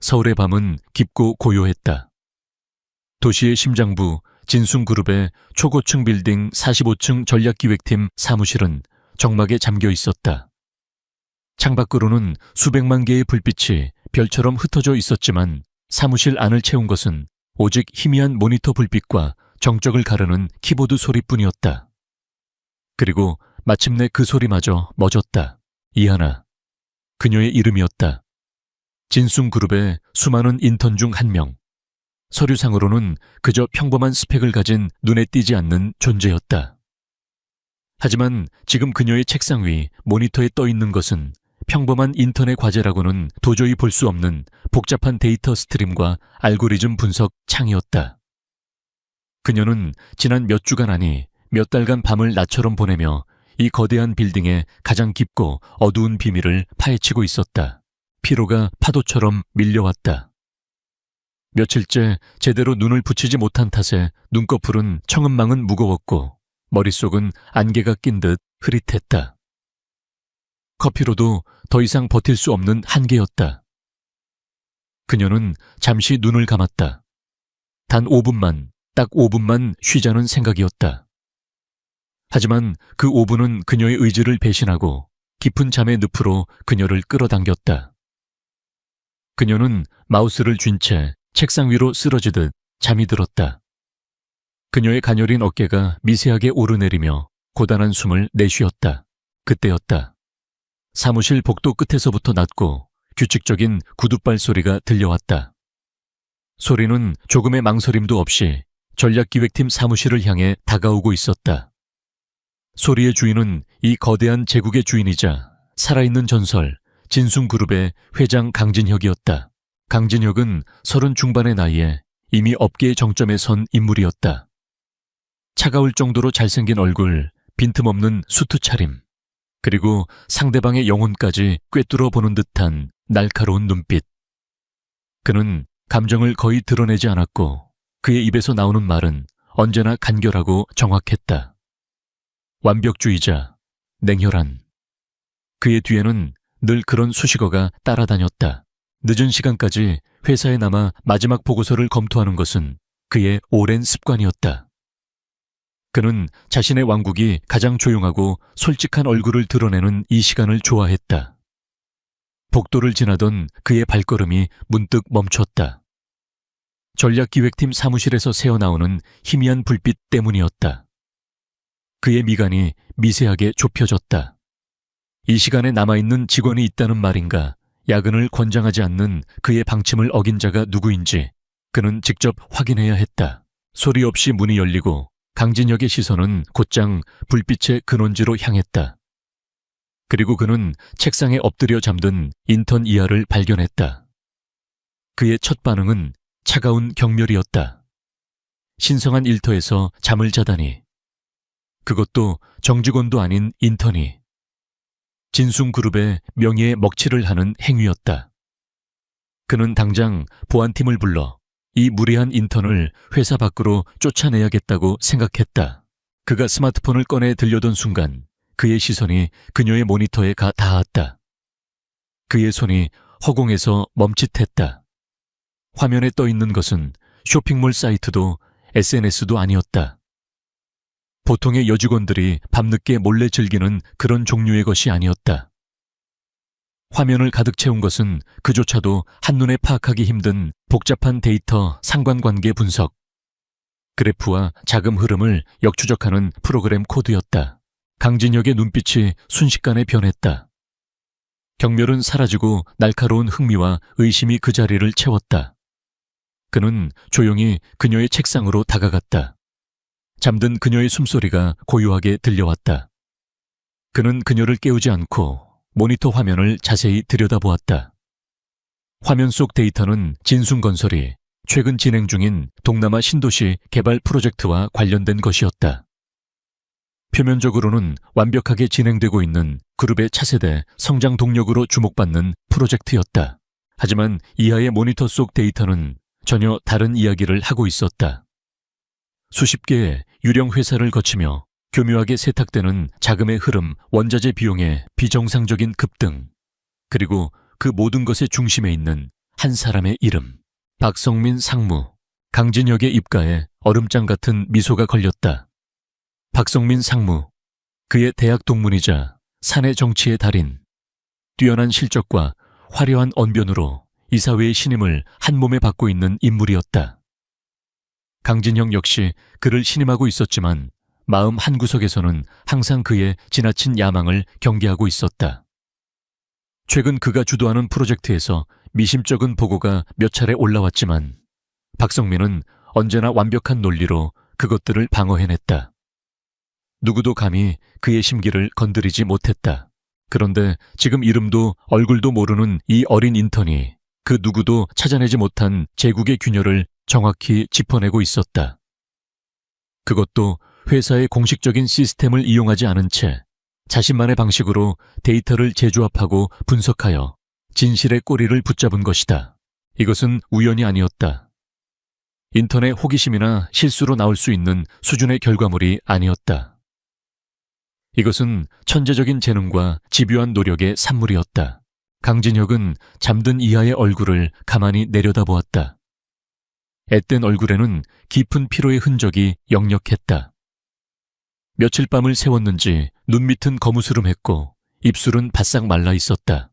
서울의 밤은 깊고 고요했다. 도시의 심장부 진숭그룹의 초고층 빌딩 45층 전략기획팀 사무실은 정막에 잠겨 있었다. 창밖으로는 수백만 개의 불빛이 별처럼 흩어져 있었지만 사무실 안을 채운 것은 오직 희미한 모니터 불빛과 정적을 가르는 키보드 소리뿐이었다. 그리고 마침내 그 소리마저 멎었다. 이하나. 그녀의 이름이었다. 진숭그룹의 수많은 인턴 중 한 명. 서류상으로는 그저 평범한 스펙을 가진 눈에 띄지 않는 존재였다. 하지만 지금 그녀의 책상 위 모니터에 떠 있는 것은 평범한 인턴의 과제라고는 도저히 볼 수 없는 복잡한 데이터 스트림과 알고리즘 분석 창이었다. 그녀는 지난 몇 주간 아니 몇 달간 밤을 낮처럼 보내며 이 거대한 빌딩의 가장 깊고 어두운 비밀을 파헤치고 있었다. 피로가 파도처럼 밀려왔다. 며칠째 제대로 눈을 붙이지 못한 탓에 눈꺼풀은 청은망은 무거웠고 머릿속은 안개가 낀 듯 흐릿했다. 커피로도 더 이상 버틸 수 없는 한계였다. 그녀는 잠시 눈을 감았다. 단 5분만, 딱 5분만 쉬자는 생각이었다. 하지만 그 5분은 그녀의 의지를 배신하고 깊은 잠의 늪으로 그녀를 끌어당겼다. 그녀는 마우스를 쥔 채 책상 위로 쓰러지듯 잠이 들었다. 그녀의 가녀린 어깨가 미세하게 오르내리며 고단한 숨을 내쉬었다. 그때였다. 사무실 복도 끝에서부터 낮고 규칙적인 구둣발 소리가 들려왔다. 소리는 조금의 망설임도 없이 전략기획팀 사무실을 향해 다가오고 있었다. 소리의 주인은 이 거대한 제국의 주인이자 살아있는 전설 진숭그룹의 회장 강진혁이었다. 강진혁은 30 중반의 나이에 이미 업계의 정점에 선 인물이었다. 차가울 정도로 잘생긴 얼굴, 빈틈없는 수트 차림, 그리고 상대방의 영혼까지 꿰뚫어 보는 듯한 날카로운 눈빛. 그는 감정을 거의 드러내지 않았고 그의 입에서 나오는 말은 언제나 간결하고 정확했다. 완벽주의자, 냉혈한. 그의 뒤에는 늘 그런 수식어가 따라다녔다. 늦은 시간까지 회사에 남아 마지막 보고서를 검토하는 것은 그의 오랜 습관이었다. 그는 자신의 왕국이 가장 조용하고 솔직한 얼굴을 드러내는 이 시간을 좋아했다. 복도를 지나던 그의 발걸음이 문득 멈췄다. 전략기획팀 사무실에서 새어나오는 희미한 불빛 때문이었다. 그의 미간이 미세하게 좁혀졌다. 이 시간에 남아있는 직원이 있다는 말인가, 야근을 권장하지 않는 그의 방침을 어긴 자가 누구인지 그는 직접 확인해야 했다. 소리 없이 문이 열리고 강진혁의 시선은 곧장 불빛의 근원지로 향했다. 그리고 그는 책상에 엎드려 잠든 인턴 이하를 발견했다. 그의 첫 반응은 차가운 경멸이었다. 신성한 일터에서 잠을 자다니. 그것도 정직원도 아닌 인턴이. 진숭그룹의 명예에 먹칠을 하는 행위였다. 그는 당장 보안팀을 불러 이 무례한 인턴을 회사 밖으로 쫓아내야겠다고 생각했다. 그가 스마트폰을 꺼내 들려던 순간 그의 시선이 그녀의 모니터에 가 닿았다. 그의 손이 허공에서 멈칫했다. 화면에 떠 있는 것은 쇼핑몰 사이트도 SNS도 아니었다. 보통의 여직원들이 밤늦게 몰래 즐기는 그런 종류의 것이 아니었다. 화면을 가득 채운 것은 그조차도 한눈에 파악하기 힘든 복잡한 데이터 상관관계 분석, 그래프와 자금 흐름을 역추적하는 프로그램 코드였다. 강진혁의 눈빛이 순식간에 변했다. 경멸은 사라지고 날카로운 흥미와 의심이 그 자리를 채웠다. 그는 조용히 그녀의 책상으로 다가갔다. 잠든 그녀의 숨소리가 고요하게 들려왔다. 그는 그녀를 깨우지 않고 모니터 화면을 자세히 들여다보았다. 화면 속 데이터는 진숭건설이 최근 진행 중인 동남아 신도시 개발 프로젝트와 관련된 것이었다. 표면적으로는 완벽하게 진행되고 있는 그룹의 차세대 성장 동력으로 주목받는 프로젝트였다. 하지만 이하의 모니터 속 데이터는 전혀 다른 이야기를 하고 있었다. 수십 개의 유령 회사를 거치며 교묘하게 세탁되는 자금의 흐름, 원자재 비용의 비정상적인 급등, 그리고 그 모든 것의 중심에 있는 한 사람의 이름. 박성민 상무. 강진혁의 입가에 얼음장 같은 미소가 걸렸다. 박성민 상무. 그의 대학 동문이자 사내 정치의 달인. 뛰어난 실적과 화려한 언변으로 이사회의 신임을 한 몸에 받고 있는 인물이었다. 강진혁 역시 그를 신임하고 있었지만 마음 한구석에서는 항상 그의 지나친 야망을 경계하고 있었다. 최근 그가 주도하는 프로젝트에서 미심쩍은 보고가 몇 차례 올라왔지만 박성민은 언제나 완벽한 논리로 그것들을 방어해냈다. 누구도 감히 그의 심기를 건드리지 못했다. 그런데 지금 이름도 얼굴도 모르는 이 어린 인턴이 그 누구도 찾아내지 못한 제국의 균열을 정확히 짚어내고 있었다. 그것도 회사의 공식적인 시스템을 이용하지 않은 채 자신만의 방식으로 데이터를 재조합하고 분석하여 진실의 꼬리를 붙잡은 것이다. 이것은 우연이 아니었다. 인턴의 호기심이나 실수로 나올 수 있는 수준의 결과물이 아니었다. 이것은 천재적인 재능과 집요한 노력의 산물이었다. 강진혁은 잠든 이하의 얼굴을 가만히 내려다보았다. 앳된 얼굴에는 깊은 피로의 흔적이 역력했다. 며칠 밤을 새웠는지 눈밑은 거무스름했고 입술은 바싹 말라 있었다.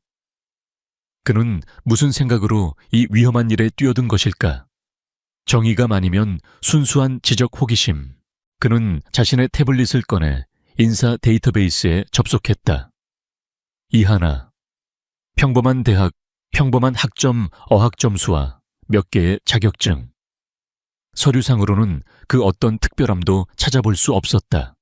그는 무슨 생각으로 이 위험한 일에 뛰어든 것일까? 정의감 아니면 순수한 지적 호기심. 그는 자신의 태블릿을 꺼내 인사 데이터베이스에 접속했다. 이하나. 평범한 대학, 평범한 학점, 어학 점수와 몇 개의 자격증. 서류상으로는 그 어떤 특별함도 찾아볼 수 없었다.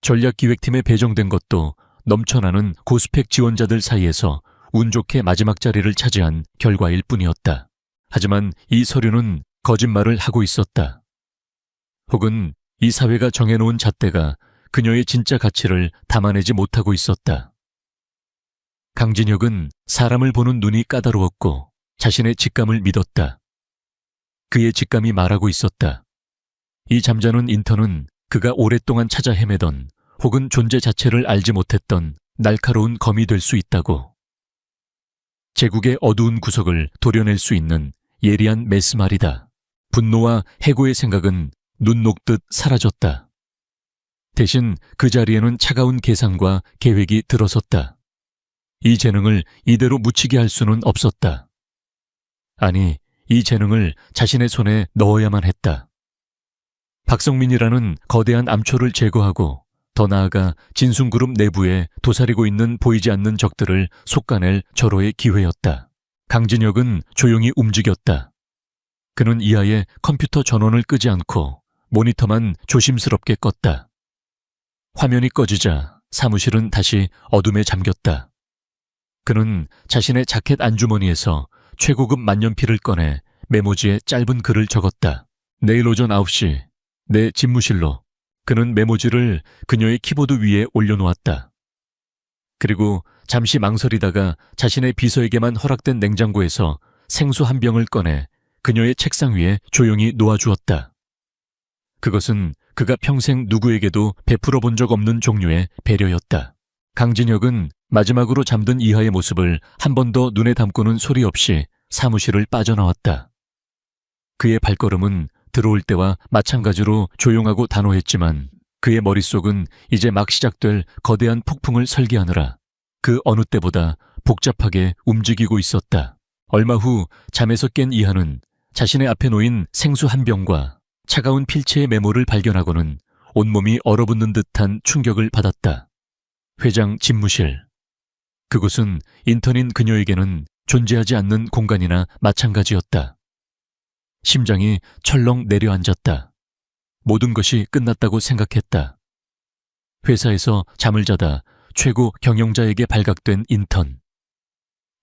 전략기획팀에 배정된 것도 넘쳐나는 고스펙 지원자들 사이에서 운 좋게 마지막 자리를 차지한 결과일 뿐이었다. 하지만 이 서류는 거짓말을 하고 있었다. 혹은 이 사회가 정해놓은 잣대가 그녀의 진짜 가치를 담아내지 못하고 있었다. 강진혁은 사람을 보는 눈이 까다로웠고 자신의 직감을 믿었다. 그의 직감이 말하고 있었다. 이 잠자는 인턴은 그가 오랫동안 찾아 헤매던 혹은 존재 자체를 알지 못했던 날카로운 검이 될 수 있다고. 제국의 어두운 구석을 도려낼 수 있는 예리한 메스말이다. 분노와 해고의 생각은 눈 녹듯 사라졌다. 대신 그 자리에는 차가운 계산과 계획이 들어섰다. 이 재능을 이대로 묻히게 할 수는 없었다. 아니, 이 재능을 자신의 손에 넣어야만 했다. 박성민이라는 거대한 암초를 제거하고 더 나아가 진순그룹 내부에 도사리고 있는 보이지 않는 적들을 속아낼 절호의 기회였다. 강진혁은 조용히 움직였다. 그는 이하의 컴퓨터 전원을 끄지 않고 모니터만 조심스럽게 껐다. 화면이 꺼지자 사무실은 다시 어둠에 잠겼다. 그는 자신의 자켓 안주머니에서 최고급 만년필을 꺼내 메모지에 짧은 글을 적었다. 내일 오전 9시 내 집무실로. 그는 메모지를 그녀의 키보드 위에 올려놓았다. 그리고 잠시 망설이다가 자신의 비서에게만 허락된 냉장고에서 생수 한 병을 꺼내 그녀의 책상 위에 조용히 놓아주었다. 그것은 그가 평생 누구에게도 베풀어 본 적 없는 종류의 배려였다. 강진혁은 마지막으로 잠든 이하의 모습을 한 번 더 눈에 담고는 소리 없이 사무실을 빠져나왔다. 그의 발걸음은 들어올 때와 마찬가지로 조용하고 단호했지만 그의 머릿속은 이제 막 시작될 거대한 폭풍을 설계하느라 그 어느 때보다 복잡하게 움직이고 있었다. 얼마 후 잠에서 깬 이하는 자신의 앞에 놓인 생수 한 병과 차가운 필체의 메모를 발견하고는 온몸이 얼어붙는 듯한 충격을 받았다. 회장 집무실. 그곳은 인턴인 그녀에게는 존재하지 않는 공간이나 마찬가지였다. 심장이 철렁 내려앉았다. 모든 것이 끝났다고 생각했다. 회사에서 잠을 자다 최고 경영자에게 발각된 인턴.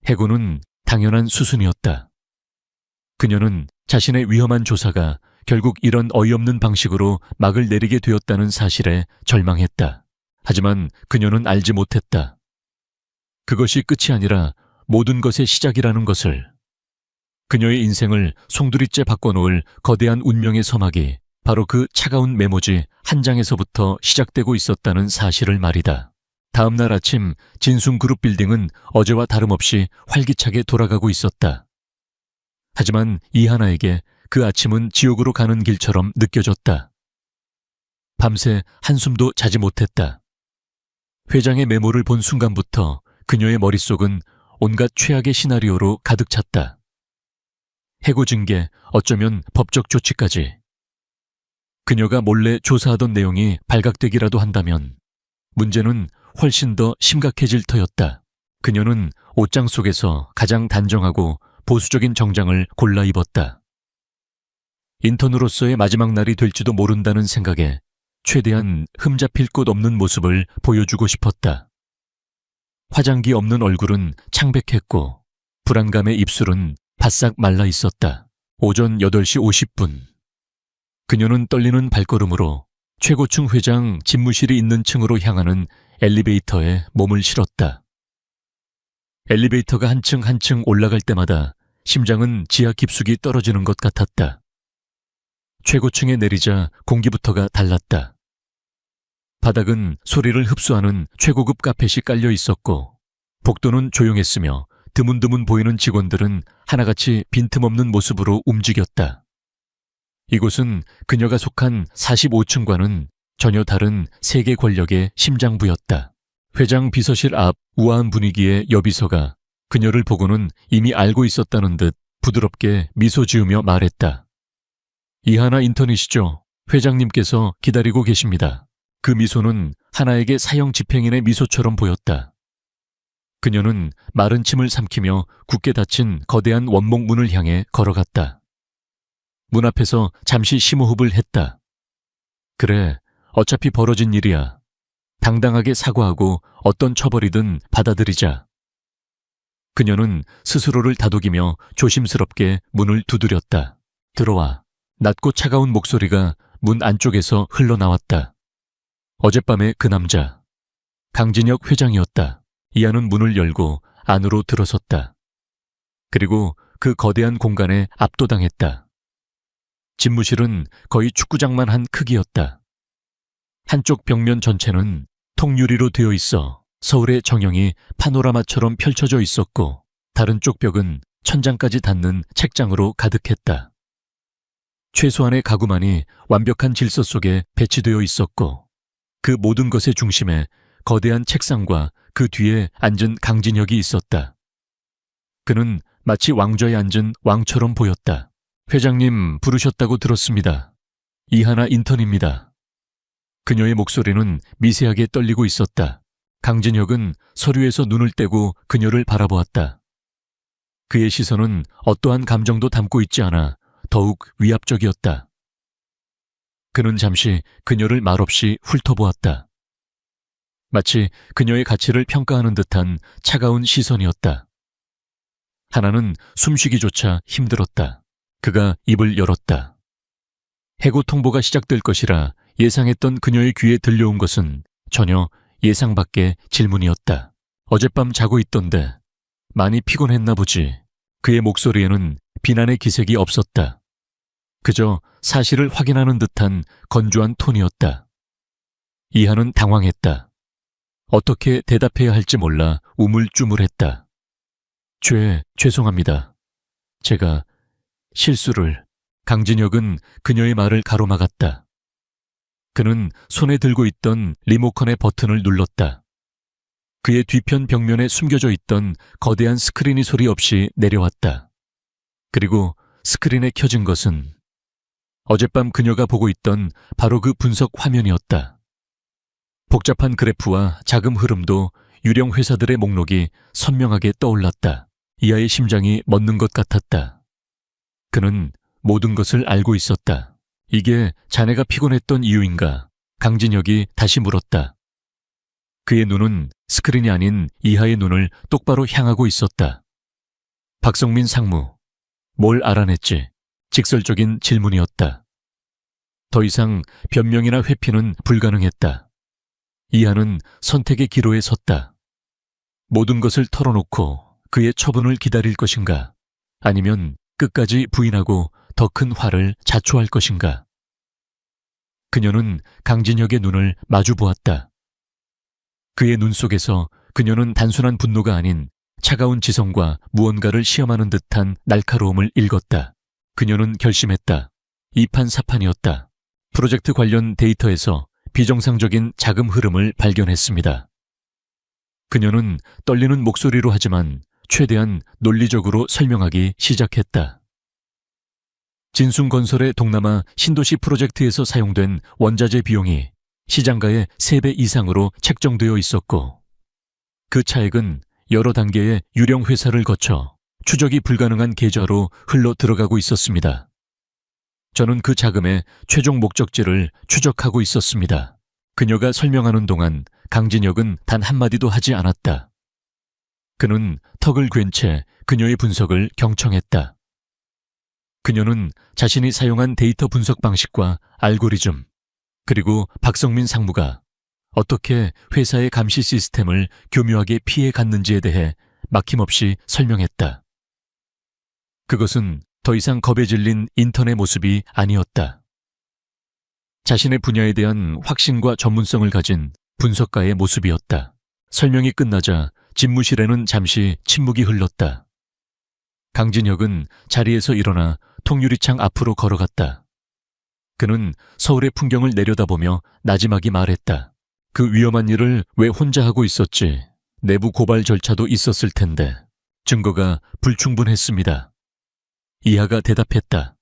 해고는 당연한 수순이었다. 그녀는 자신의 위험한 조사가 결국 이런 어이없는 방식으로 막을 내리게 되었다는 사실에 절망했다. 하지만 그녀는 알지 못했다. 그것이 끝이 아니라 모든 것의 시작이라는 것을. 그녀의 인생을 송두리째 바꿔놓을 거대한 운명의 서막이 바로 그 차가운 메모지 한 장에서부터 시작되고 있었다는 사실을 말이다. 다음 날 아침 진순그룹 빌딩은 어제와 다름없이 활기차게 돌아가고 있었다. 하지만 이하나에게 그 아침은 지옥으로 가는 길처럼 느껴졌다. 밤새 한숨도 자지 못했다. 회장의 메모를 본 순간부터 그녀의 머릿속은 온갖 최악의 시나리오로 가득 찼다. 해고 징계, 어쩌면 법적 조치까지. 그녀가 몰래 조사하던 내용이 발각되기라도 한다면 문제는 훨씬 더 심각해질 터였다. 그녀는 옷장 속에서 가장 단정하고 보수적인 정장을 골라 입었다. 인턴으로서의 마지막 날이 될지도 모른다는 생각에 최대한 흠잡힐 곳 없는 모습을 보여주고 싶었다. 화장기 없는 얼굴은 창백했고 불안감의 입술은 바싹 말라 있었다. 오전 8시 50분. 그녀는 떨리는 발걸음으로 최고층 회장 집무실이 있는 층으로 향하는 엘리베이터에 몸을 실었다. 엘리베이터가 한 층 한 층 올라갈 때마다 심장은 지하 깊숙이 떨어지는 것 같았다. 최고층에 내리자 공기부터가 달랐다. 바닥은 소리를 흡수하는 최고급 카펫이 깔려 있었고 복도는 조용했으며 드문드문 보이는 직원들은 하나같이 빈틈없는 모습으로 움직였다. 이곳은 그녀가 속한 45층과는 전혀 다른 세계 권력의 심장부였다. 회장 비서실 앞 우아한 분위기의 여비서가 그녀를 보고는 이미 알고 있었다는 듯 부드럽게 미소 지으며 말했다. 이하나 인턴이시죠? 회장님께서 기다리고 계십니다. 그 미소는 하나에게 사형 집행인의 미소처럼 보였다. 그녀는 마른 침을 삼키며 굳게 닫힌 거대한 원목 문을 향해 걸어갔다. 문 앞에서 잠시 심호흡을 했다. 그래, 어차피 벌어진 일이야. 당당하게 사과하고 어떤 처벌이든 받아들이자. 그녀는 스스로를 다독이며 조심스럽게 문을 두드렸다. 들어와. 낮고 차가운 목소리가 문 안쪽에서 흘러나왔다. 어젯밤의 그 남자, 강진혁 회장이었다. 이하는 문을 열고 안으로 들어섰다. 그리고 그 거대한 공간에 압도당했다. 집무실은 거의 축구장만 한 크기였다. 한쪽 벽면 전체는 통유리로 되어 있어 서울의 정형이 파노라마처럼 펼쳐져 있었고 다른 쪽 벽은 천장까지 닿는 책장으로 가득했다. 최소한의 가구만이 완벽한 질서 속에 배치되어 있었고 그 모든 것의 중심에 거대한 책상과 그 뒤에 앉은 강진혁이 있었다. 그는 마치 왕좌에 앉은 왕처럼 보였다. 회장님 부르셨다고 들었습니다. 이하나 인턴입니다. 그녀의 목소리는 미세하게 떨리고 있었다. 강진혁은 서류에서 눈을 떼고 그녀를 바라보았다. 그의 시선은 어떠한 감정도 담고 있지 않아 더욱 위압적이었다. 그는 잠시 그녀를 말없이 훑어보았다. 마치 그녀의 가치를 평가하는 듯한 차가운 시선이었다. 하나는 숨쉬기조차 힘들었다. 그가 입을 열었다. 해고 통보가 시작될 것이라 예상했던 그녀의 귀에 들려온 것은 전혀 예상 밖의 질문이었다. 어젯밤 자고 있던데 많이 피곤했나 보지. 그의 목소리에는 비난의 기색이 없었다. 그저 사실을 확인하는 듯한 건조한 톤이었다. 이하는 당황했다. 어떻게 대답해야 할지 몰라 우물쭈물했다. 죄송합니다. 제가 실수를... 강진혁은 그녀의 말을 가로막았다. 그는 손에 들고 있던 리모컨의 버튼을 눌렀다. 그의 뒤편 벽면에 숨겨져 있던 거대한 스크린이 소리 없이 내려왔다. 그리고 스크린에 켜진 것은 어젯밤 그녀가 보고 있던 바로 그 분석 화면이었다. 복잡한 그래프와 자금 흐름도 유령 회사들의 목록이 선명하게 떠올랐다. 이하의 심장이 멎는 것 같았다. 그는 모든 것을 알고 있었다. 이게 자네가 피곤했던 이유인가? 강진혁이 다시 물었다. 그의 눈은 스크린이 아닌 이하의 눈을 똑바로 향하고 있었다. 박성민 상무, 뭘 알아냈지? 직설적인 질문이었다. 더 이상 변명이나 회피는 불가능했다. 이하는 선택의 기로에 섰다. 모든 것을 털어놓고 그의 처분을 기다릴 것인가? 아니면 끝까지 부인하고 더 큰 화를 자초할 것인가? 그녀는 강진혁의 눈을 마주 보았다. 그의 눈 속에서 그녀는 단순한 분노가 아닌 차가운 지성과 무언가를 시험하는 듯한 날카로움을 읽었다. 그녀는 결심했다. 이판사판이었다. 프로젝트 관련 데이터에서 비정상적인 자금 흐름을 발견했습니다. 그녀는 떨리는 목소리로 하지만 최대한 논리적으로 설명하기 시작했다. 진순건설의 동남아 신도시 프로젝트에서 사용된 원자재 비용이 시장가의 3배 이상으로 책정되어 있었고, 그 차액은 여러 단계의 유령 회사를 거쳐 추적이 불가능한 계좌로 흘러 들어가고 있었습니다. 저는 그 자금의 최종 목적지를 추적하고 있었습니다. 그녀가 설명하는 동안 강진혁은 단 한마디도 하지 않았다. 그는 턱을 괜 채 그녀의 분석을 경청했다. 그녀는 자신이 사용한 데이터 분석 방식과 알고리즘, 그리고 박성민 상무가 어떻게 회사의 감시 시스템을 교묘하게 피해 갔는지에 대해 막힘없이 설명했다. 그것은 더 이상 겁에 질린 인턴의 모습이 아니었다. 자신의 분야에 대한 확신과 전문성을 가진 분석가의 모습이었다. 설명이 끝나자 집무실에는 잠시 침묵이 흘렀다. 강진혁은 자리에서 일어나 통유리창 앞으로 걸어갔다. 그는 서울의 풍경을 내려다보며 나지막이 말했다. 그 위험한 일을 왜 혼자 하고 있었지? 내부 고발 절차도 있었을 텐데. 증거가 불충분했습니다. 이하가 대답했다.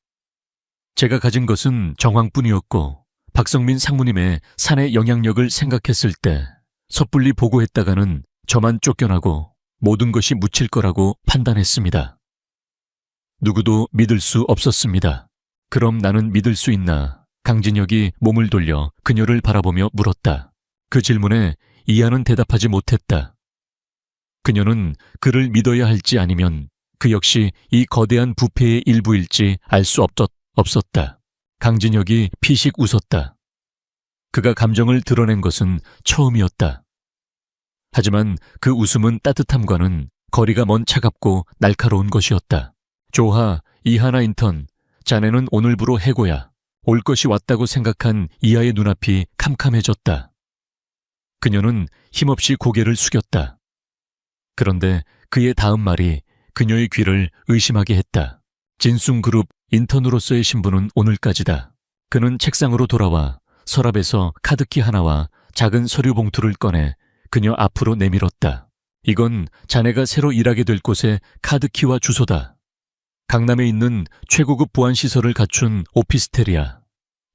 제가 가진 것은 정황뿐이었고 박성민 상무님의 사내 영향력을 생각했을 때 섣불리 보고했다가는 저만 쫓겨나고 모든 것이 묻힐 거라고 판단했습니다. 누구도 믿을 수 없었습니다. 그럼 나는 믿을 수 있나? 강진혁이 몸을 돌려 그녀를 바라보며 물었다. 그 질문에 이하는 대답하지 못했다. 그녀는 그를 믿어야 할지 아니면 그 역시 이 거대한 부패의 일부일지 알 수 없었다. 강진혁이 피식 웃었다. 그가 감정을 드러낸 것은 처음이었다. 하지만 그 웃음은 따뜻함과는 거리가 먼 차갑고 날카로운 것이었다. 조하, 이하나 인턴, 자네는 오늘부로 해고야. 올 것이 왔다고 생각한 이하의 눈앞이 캄캄해졌다. 그녀는 힘없이 고개를 숙였다. 그런데 그의 다음 말이 그녀의 귀를 의심하게 했다. 진순그룹 인턴으로서의 신분은 오늘까지다. 그는 책상으로 돌아와 서랍에서 카드키 하나와 작은 서류 봉투를 꺼내 그녀 앞으로 내밀었다. 이건 자네가 새로 일하게 될 곳의 카드키와 주소다. 강남에 있는 최고급 보안시설을 갖춘 오피스텔이야.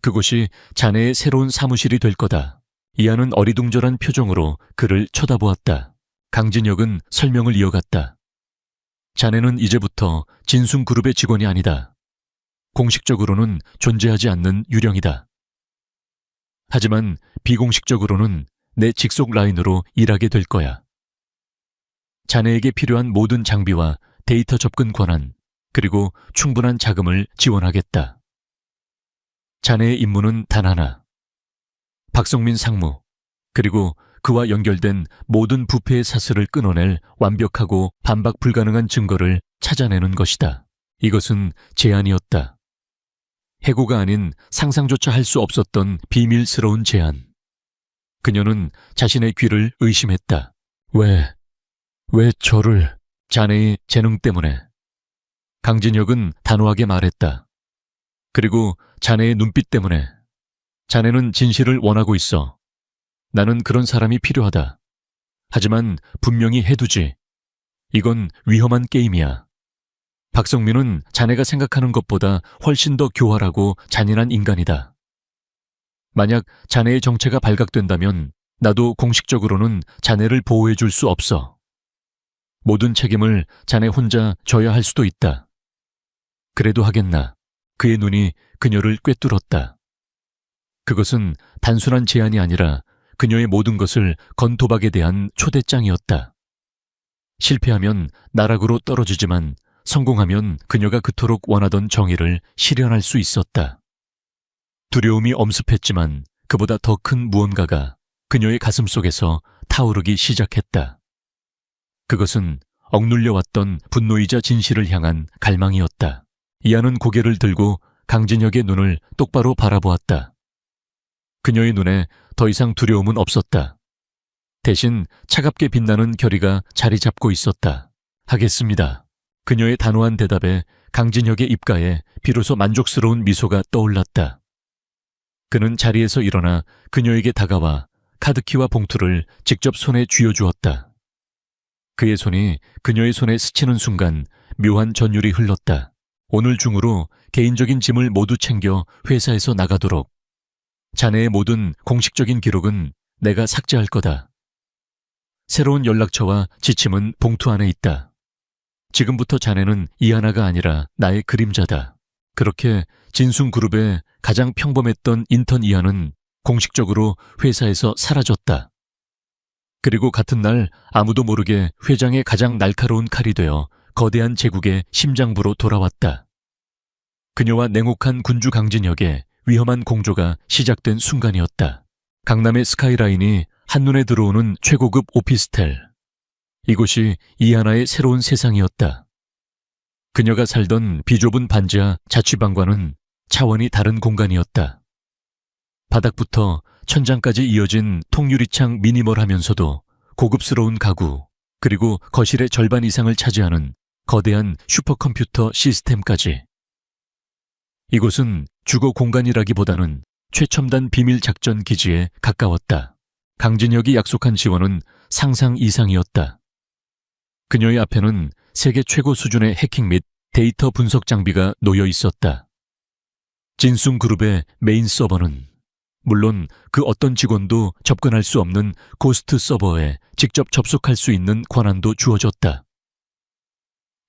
그곳이 자네의 새로운 사무실이 될 거다. 이하는 어리둥절한 표정으로 그를 쳐다보았다. 강진혁은 설명을 이어갔다. 자네는 이제부터 진순그룹의 직원이 아니다. 공식적으로는 존재하지 않는 유령이다. 하지만 비공식적으로는 내 직속 라인으로 일하게 될 거야. 자네에게 필요한 모든 장비와 데이터 접근 권한, 그리고 충분한 자금을 지원하겠다. 자네의 임무는 단 하나. 박성민 상무, 그리고 그와 연결된 모든 부패의 사슬을 끊어낼 완벽하고 반박 불가능한 증거를 찾아내는 것이다. 이것은 제안이었다. 해고가 아닌 상상조차 할 수 없었던 비밀스러운 제안. 그녀는 자신의 귀를 의심했다. 왜 저를? 자네의 재능 때문에. 강진혁은 단호하게 말했다. 그리고 자네의 눈빛 때문에. 자네는 진실을 원하고 있어. 나는 그런 사람이 필요하다. 하지만 분명히 해두지. 이건 위험한 게임이야. 박성민은 자네가 생각하는 것보다 훨씬 더 교활하고 잔인한 인간이다. 만약 자네의 정체가 발각된다면 나도 공식적으로는 자네를 보호해 줄 수 없어. 모든 책임을 자네 혼자 져야 할 수도 있다. 그래도 하겠나? 그의 눈이 그녀를 꿰뚫었다. 그것은 단순한 제안이 아니라 그녀의 모든 것을 건 도박에 대한 초대장이었다. 실패하면 나락으로 떨어지지만 성공하면 그녀가 그토록 원하던 정의를 실현할 수 있었다. 두려움이 엄습했지만 그보다 더 큰 무언가가 그녀의 가슴 속에서 타오르기 시작했다. 그것은 억눌려왔던 분노이자 진실을 향한 갈망이었다. 이하는 고개를 들고 강진혁의 눈을 똑바로 바라보았다. 그녀의 눈에 더 이상 두려움은 없었다. 대신 차갑게 빛나는 결의가 자리 잡고 있었다. 하겠습니다. 그녀의 단호한 대답에 강진혁의 입가에 비로소 만족스러운 미소가 떠올랐다. 그는 자리에서 일어나 그녀에게 다가와 카드키와 봉투를 직접 손에 쥐어주었다. 그의 손이 그녀의 손에 스치는 순간 묘한 전율이 흘렀다. 오늘 중으로 개인적인 짐을 모두 챙겨 회사에서 나가도록. 자네의 모든 공식적인 기록은 내가 삭제할 거다. 새로운 연락처와 지침은 봉투 안에 있다. 지금부터 자네는 이하나가 아니라 나의 그림자다. 그렇게 진순그룹의 가장 평범했던 인턴 이하는 공식적으로 회사에서 사라졌다. 그리고 같은 날 아무도 모르게 회장의 가장 날카로운 칼이 되어 거대한 제국의 심장부로 돌아왔다. 그녀와 냉혹한 군주 강진혁의 위험한 공조가 시작된 순간이었다. 강남의 스카이라인이 한눈에 들어오는 최고급 오피스텔. 이곳이 이하나의 새로운 세상이었다. 그녀가 살던 비좁은 반지하 자취방과는 차원이 다른 공간이었다. 바닥부터 천장까지 이어진 통유리창 미니멀하면서도 고급스러운 가구, 그리고 거실의 절반 이상을 차지하는 거대한 슈퍼컴퓨터 시스템까지. 이곳은 주거 공간이라기보다는 최첨단 비밀 작전 기지에 가까웠다. 강진혁이 약속한 지원은 상상 이상이었다. 그녀의 앞에는 세계 최고 수준의 해킹 및 데이터 분석 장비가 놓여 있었다. 진순그룹의 메인 서버는 물론 그 어떤 직원도 접근할 수 없는 고스트 서버에 직접 접속할 수 있는 권한도 주어졌다.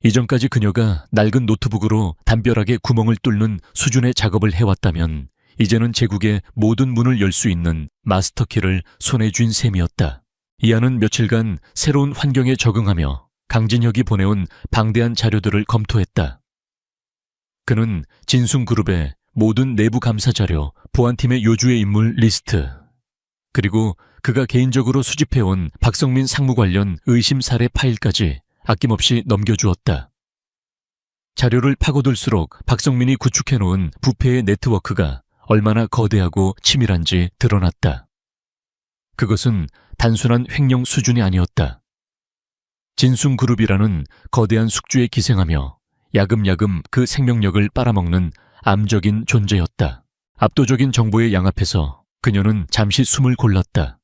이전까지 그녀가 낡은 노트북으로 담벼락에 구멍을 뚫는 수준의 작업을 해왔다면 이제는 제국의 모든 문을 열 수 있는 마스터키를 손에 쥔 셈이었다. 이하는 며칠간 새로운 환경에 적응하며 강진혁이 보내온 방대한 자료들을 검토했다. 그는 진순그룹의 모든 내부 감사 자료, 보안팀의 요주의 인물 리스트, 그리고 그가 개인적으로 수집해온 박성민 상무 관련 의심 사례 파일까지 아낌없이 넘겨주었다. 자료를 파고들수록 박성민이 구축해놓은 부패의 네트워크가 얼마나 거대하고 치밀한지 드러났다. 그것은 단순한 횡령 수준이 아니었다. 진순그룹이라는 거대한 숙주에 기생하며 야금야금 그 생명력을 빨아먹는 암적인 존재였다. 압도적인 정보의 양 앞에서 그녀는 잠시 숨을 골랐다.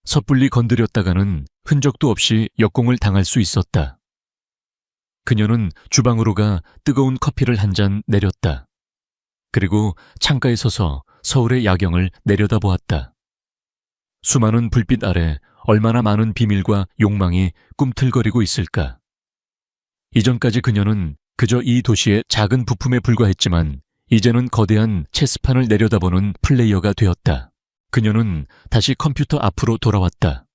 섣불리 건드렸다가는 흔적도 없이 역공을 당할 수 있었다. 그녀는 주방으로 가 뜨거운 커피를 한 잔 내렸다. 그리고 창가에 서서 서울의 야경을 내려다보았다. 수많은 불빛 아래 얼마나 많은 비밀과 욕망이 꿈틀거리고 있을까. 이전까지 그녀는 그저 이 도시의 작은 부품에 불과했지만 이제는 거대한 체스판을 내려다보는 플레이어가 되었다. 그녀는 다시 컴퓨터 앞으로 돌아왔다.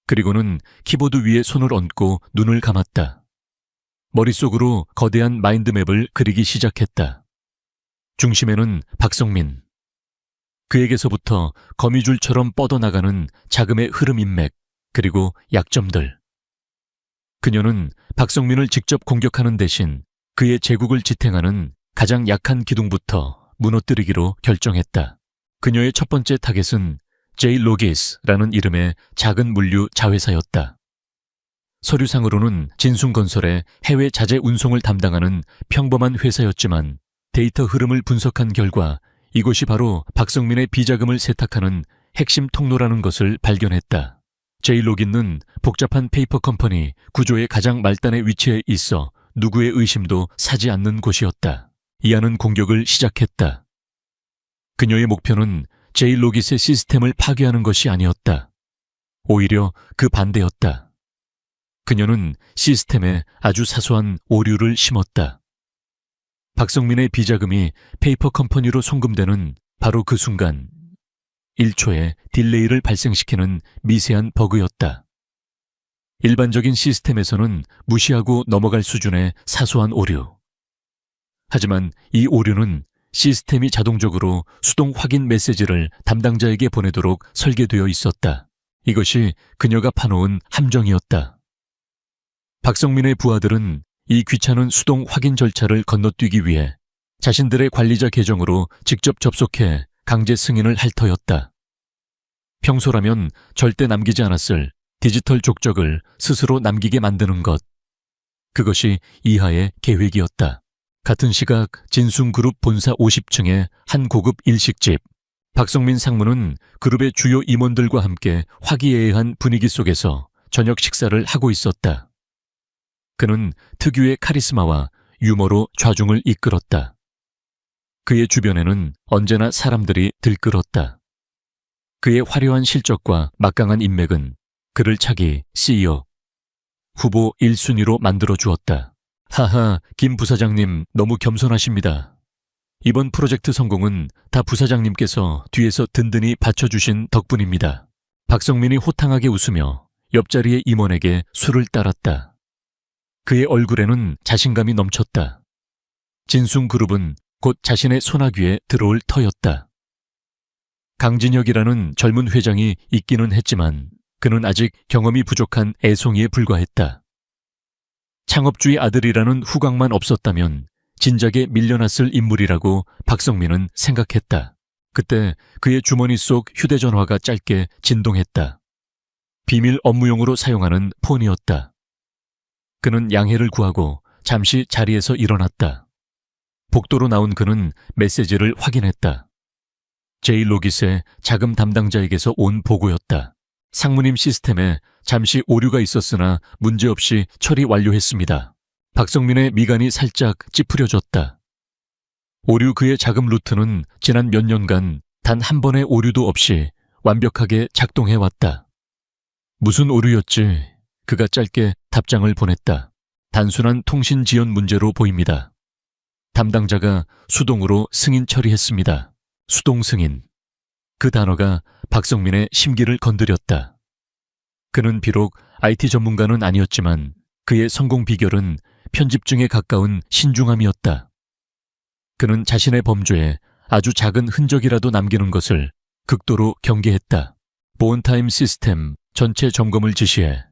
그리고는 키보드 위에 손을 얹고 눈을 감았다. 머릿속으로 거대한 마인드맵을 그리기 시작했다. 중심에는 박성민. 그에게서부터 거미줄처럼 뻗어나가는 자금의 흐름 인맥, 그리고 약점들. 그녀는 박성민을 직접 공격하는 대신 그의 제국을 지탱하는 가장 약한 기둥부터 무너뜨리기로 결정했다. 그녀의 첫 번째 타겟은 제이 로기스라는 이름의 작은 물류 자회사였다. 서류상으로는 진순건설의 해외 자재 운송을 담당하는 평범한 회사였지만 데이터 흐름을 분석한 결과 이곳이 바로 박성민의 비자금을 세탁하는 핵심 통로라는 것을 발견했다. 제이로기는 복잡한 페이퍼 컴퍼니 구조의 가장 말단의 위치에 있어 누구의 의심도 사지 않는 곳이었다. 이하는 공격을 시작했다. 그녀의 목표는 제이로깃의 시스템을 파괴하는 것이 아니었다. 오히려 그 반대였다. 그녀는 시스템에 아주 사소한 오류를 심었다. 박성민의 비자금이 페이퍼 컴퍼니로 송금되는 바로 그 순간 1초의 딜레이를 발생시키는 미세한 버그였다. 일반적인 시스템에서는 무시하고 넘어갈 수준의 사소한 오류. 하지만 이 오류는 시스템이 자동적으로 수동 확인 메시지를 담당자에게 보내도록 설계되어 있었다. 이것이 그녀가 파놓은 함정이었다. 박성민의 부하들은 이 귀찮은 수동 확인 절차를 건너뛰기 위해 자신들의 관리자 계정으로 직접 접속해 강제 승인을 할 터였다. 평소라면 절대 남기지 않았을 디지털 족적을 스스로 남기게 만드는 것, 그것이 이하의 계획이었다. 같은 시각 진숭그룹 본사 50층의 한 고급 일식집. 박성민 상무는 그룹의 주요 임원들과 함께 화기애애한 분위기 속에서 저녁 식사를 하고 있었다. 그는 특유의 카리스마와 유머로 좌중을 이끌었다. 그의 주변에는 언제나 사람들이 들끓었다. 그의 화려한 실적과 막강한 인맥은 그를 차기 CEO, 후보 1순위로 만들어 주었다. 하하, 김 부사장님 너무 겸손하십니다. 이번 프로젝트 성공은 다 부사장님께서 뒤에서 든든히 받쳐주신 덕분입니다. 박성민이 호탕하게 웃으며 옆자리의 임원에게 술을 따랐다. 그의 얼굴에는 자신감이 넘쳤다. 진숭그룹은 곧 자신의 소나귀에 들어올 터였다. 강진혁이라는 젊은 회장이 있기는 했지만 그는 아직 경험이 부족한 애송이에 불과했다. 창업주의 아들이라는 후광만 없었다면 진작에 밀려났을 인물이라고 박성민은 생각했다. 그때 그의 주머니 속 휴대전화가 짧게 진동했다. 비밀 업무용으로 사용하는 폰이었다. 그는 양해를 구하고 잠시 자리에서 일어났다. 복도로 나온 그는 메시지를 확인했다. 제이로깃의 자금 담당자에게서 온 보고였다. 상무님 시스템에 잠시 오류가 있었으나 문제없이 처리 완료했습니다. 박성민의 미간이 살짝 찌푸려졌다. 오류 그의 자금 루트는 지난 몇 년간 단 한 번의 오류도 없이 완벽하게 작동해왔다. 무슨 오류였지? 그가 짧게 답장을 보냈다. 단순한 통신 지연 문제로 보입니다. 담당자가 수동으로 승인 처리했습니다. 수동 승인. 그 단어가 박성민의 심기를 건드렸다. 그는 비록 IT 전문가는 아니었지만 그의 성공 비결은 편집증에 가까운 신중함이었다. 그는 자신의 범죄에 아주 작은 흔적이라도 남기는 것을 극도로 경계했다. 보온타임 시스템 전체 점검을 지시해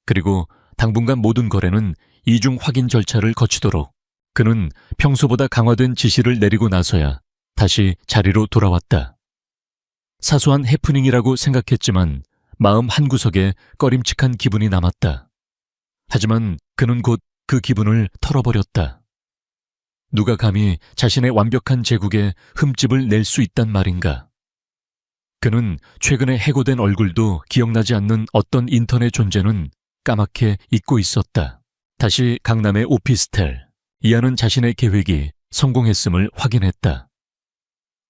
그리고 당분간 모든 거래는 이중 확인 절차를 거치도록 그는 평소보다 강화된 지시를 내리고 나서야 다시 자리로 돌아왔다. 사소한 해프닝이라고 생각했지만 마음 한구석에 꺼림칙한 기분이 남았다. 하지만 그는 곧 그 기분을 털어버렸다. 누가 감히 자신의 완벽한 제국에 흠집을 낼 수 있단 말인가. 그는 최근에 해고된 얼굴도 기억나지 않는 어떤 인턴의 존재는 까맣게 잊고 있었다. 다시 강남의 오피스텔. 이하는 자신의 계획이 성공했음을 확인했다.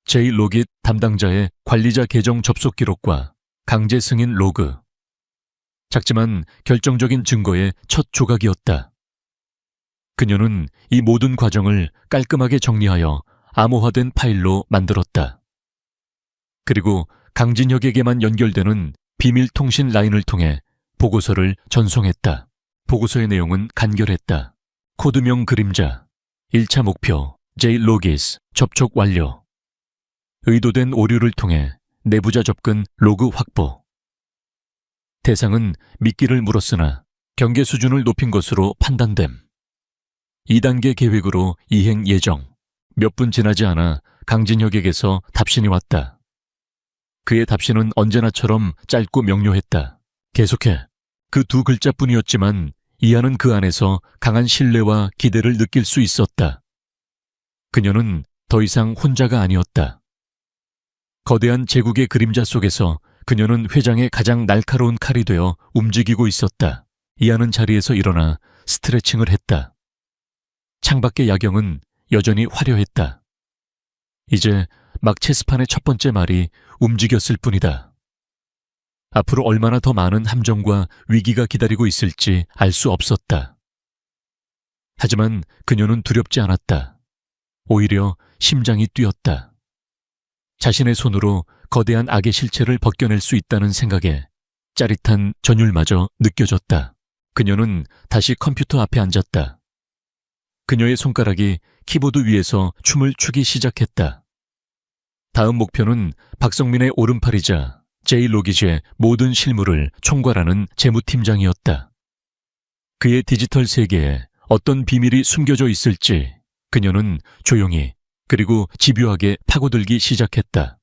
제이로깃 담당자의 관리자 계정 접속 기록과 강제 승인 로그. 작지만 결정적인 증거의 첫 조각이었다. 그녀는 이 모든 과정을 깔끔하게 정리하여 암호화된 파일로 만들었다. 그리고 강진혁에게만 연결되는 비밀 통신 라인을 통해 보고서를 전송했다. 보고서의 내용은 간결했다. 코드명 그림자, 1차 목표, 제이로깃 접촉 완료. 의도된 오류를 통해 내부자 접근 로그 확보. 대상은 미끼를 물었으나 경계 수준을 높인 것으로 판단됨. 2단계 계획으로 이행 예정. 몇 분 지나지 않아 강진혁에게서 답신이 왔다. 그의 답신은 언제나처럼 짧고 명료했다. 계속해. 그 두 글자뿐이었지만 이하는 그 안에서 강한 신뢰와 기대를 느낄 수 있었다. 그녀는 더 이상 혼자가 아니었다. 거대한 제국의 그림자 속에서 그녀는 회장의 가장 날카로운 칼이 되어 움직이고 있었다. 이하는 자리에서 일어나 스트레칭을 했다. 창밖의 야경은 여전히 화려했다. 이제 막 체스판의 첫 번째 말이 움직였을 뿐이다. 앞으로 얼마나 더 많은 함정과 위기가 기다리고 있을지 알 수 없었다. 하지만 그녀는 두렵지 않았다. 오히려 심장이 뛰었다. 자신의 손으로 거대한 악의 실체를 벗겨낼 수 있다는 생각에 짜릿한 전율마저 느껴졌다. 그녀는 다시 컴퓨터 앞에 앉았다. 그녀의 손가락이 키보드 위에서 춤을 추기 시작했다. 다음 목표는 박성민의 오른팔이자 제이로깃의 모든 실무를 총괄하는 재무팀장이었다. 그의 디지털 세계에 어떤 비밀이 숨겨져 있을지 그녀는 조용히 그리고 집요하게 파고들기 시작했다.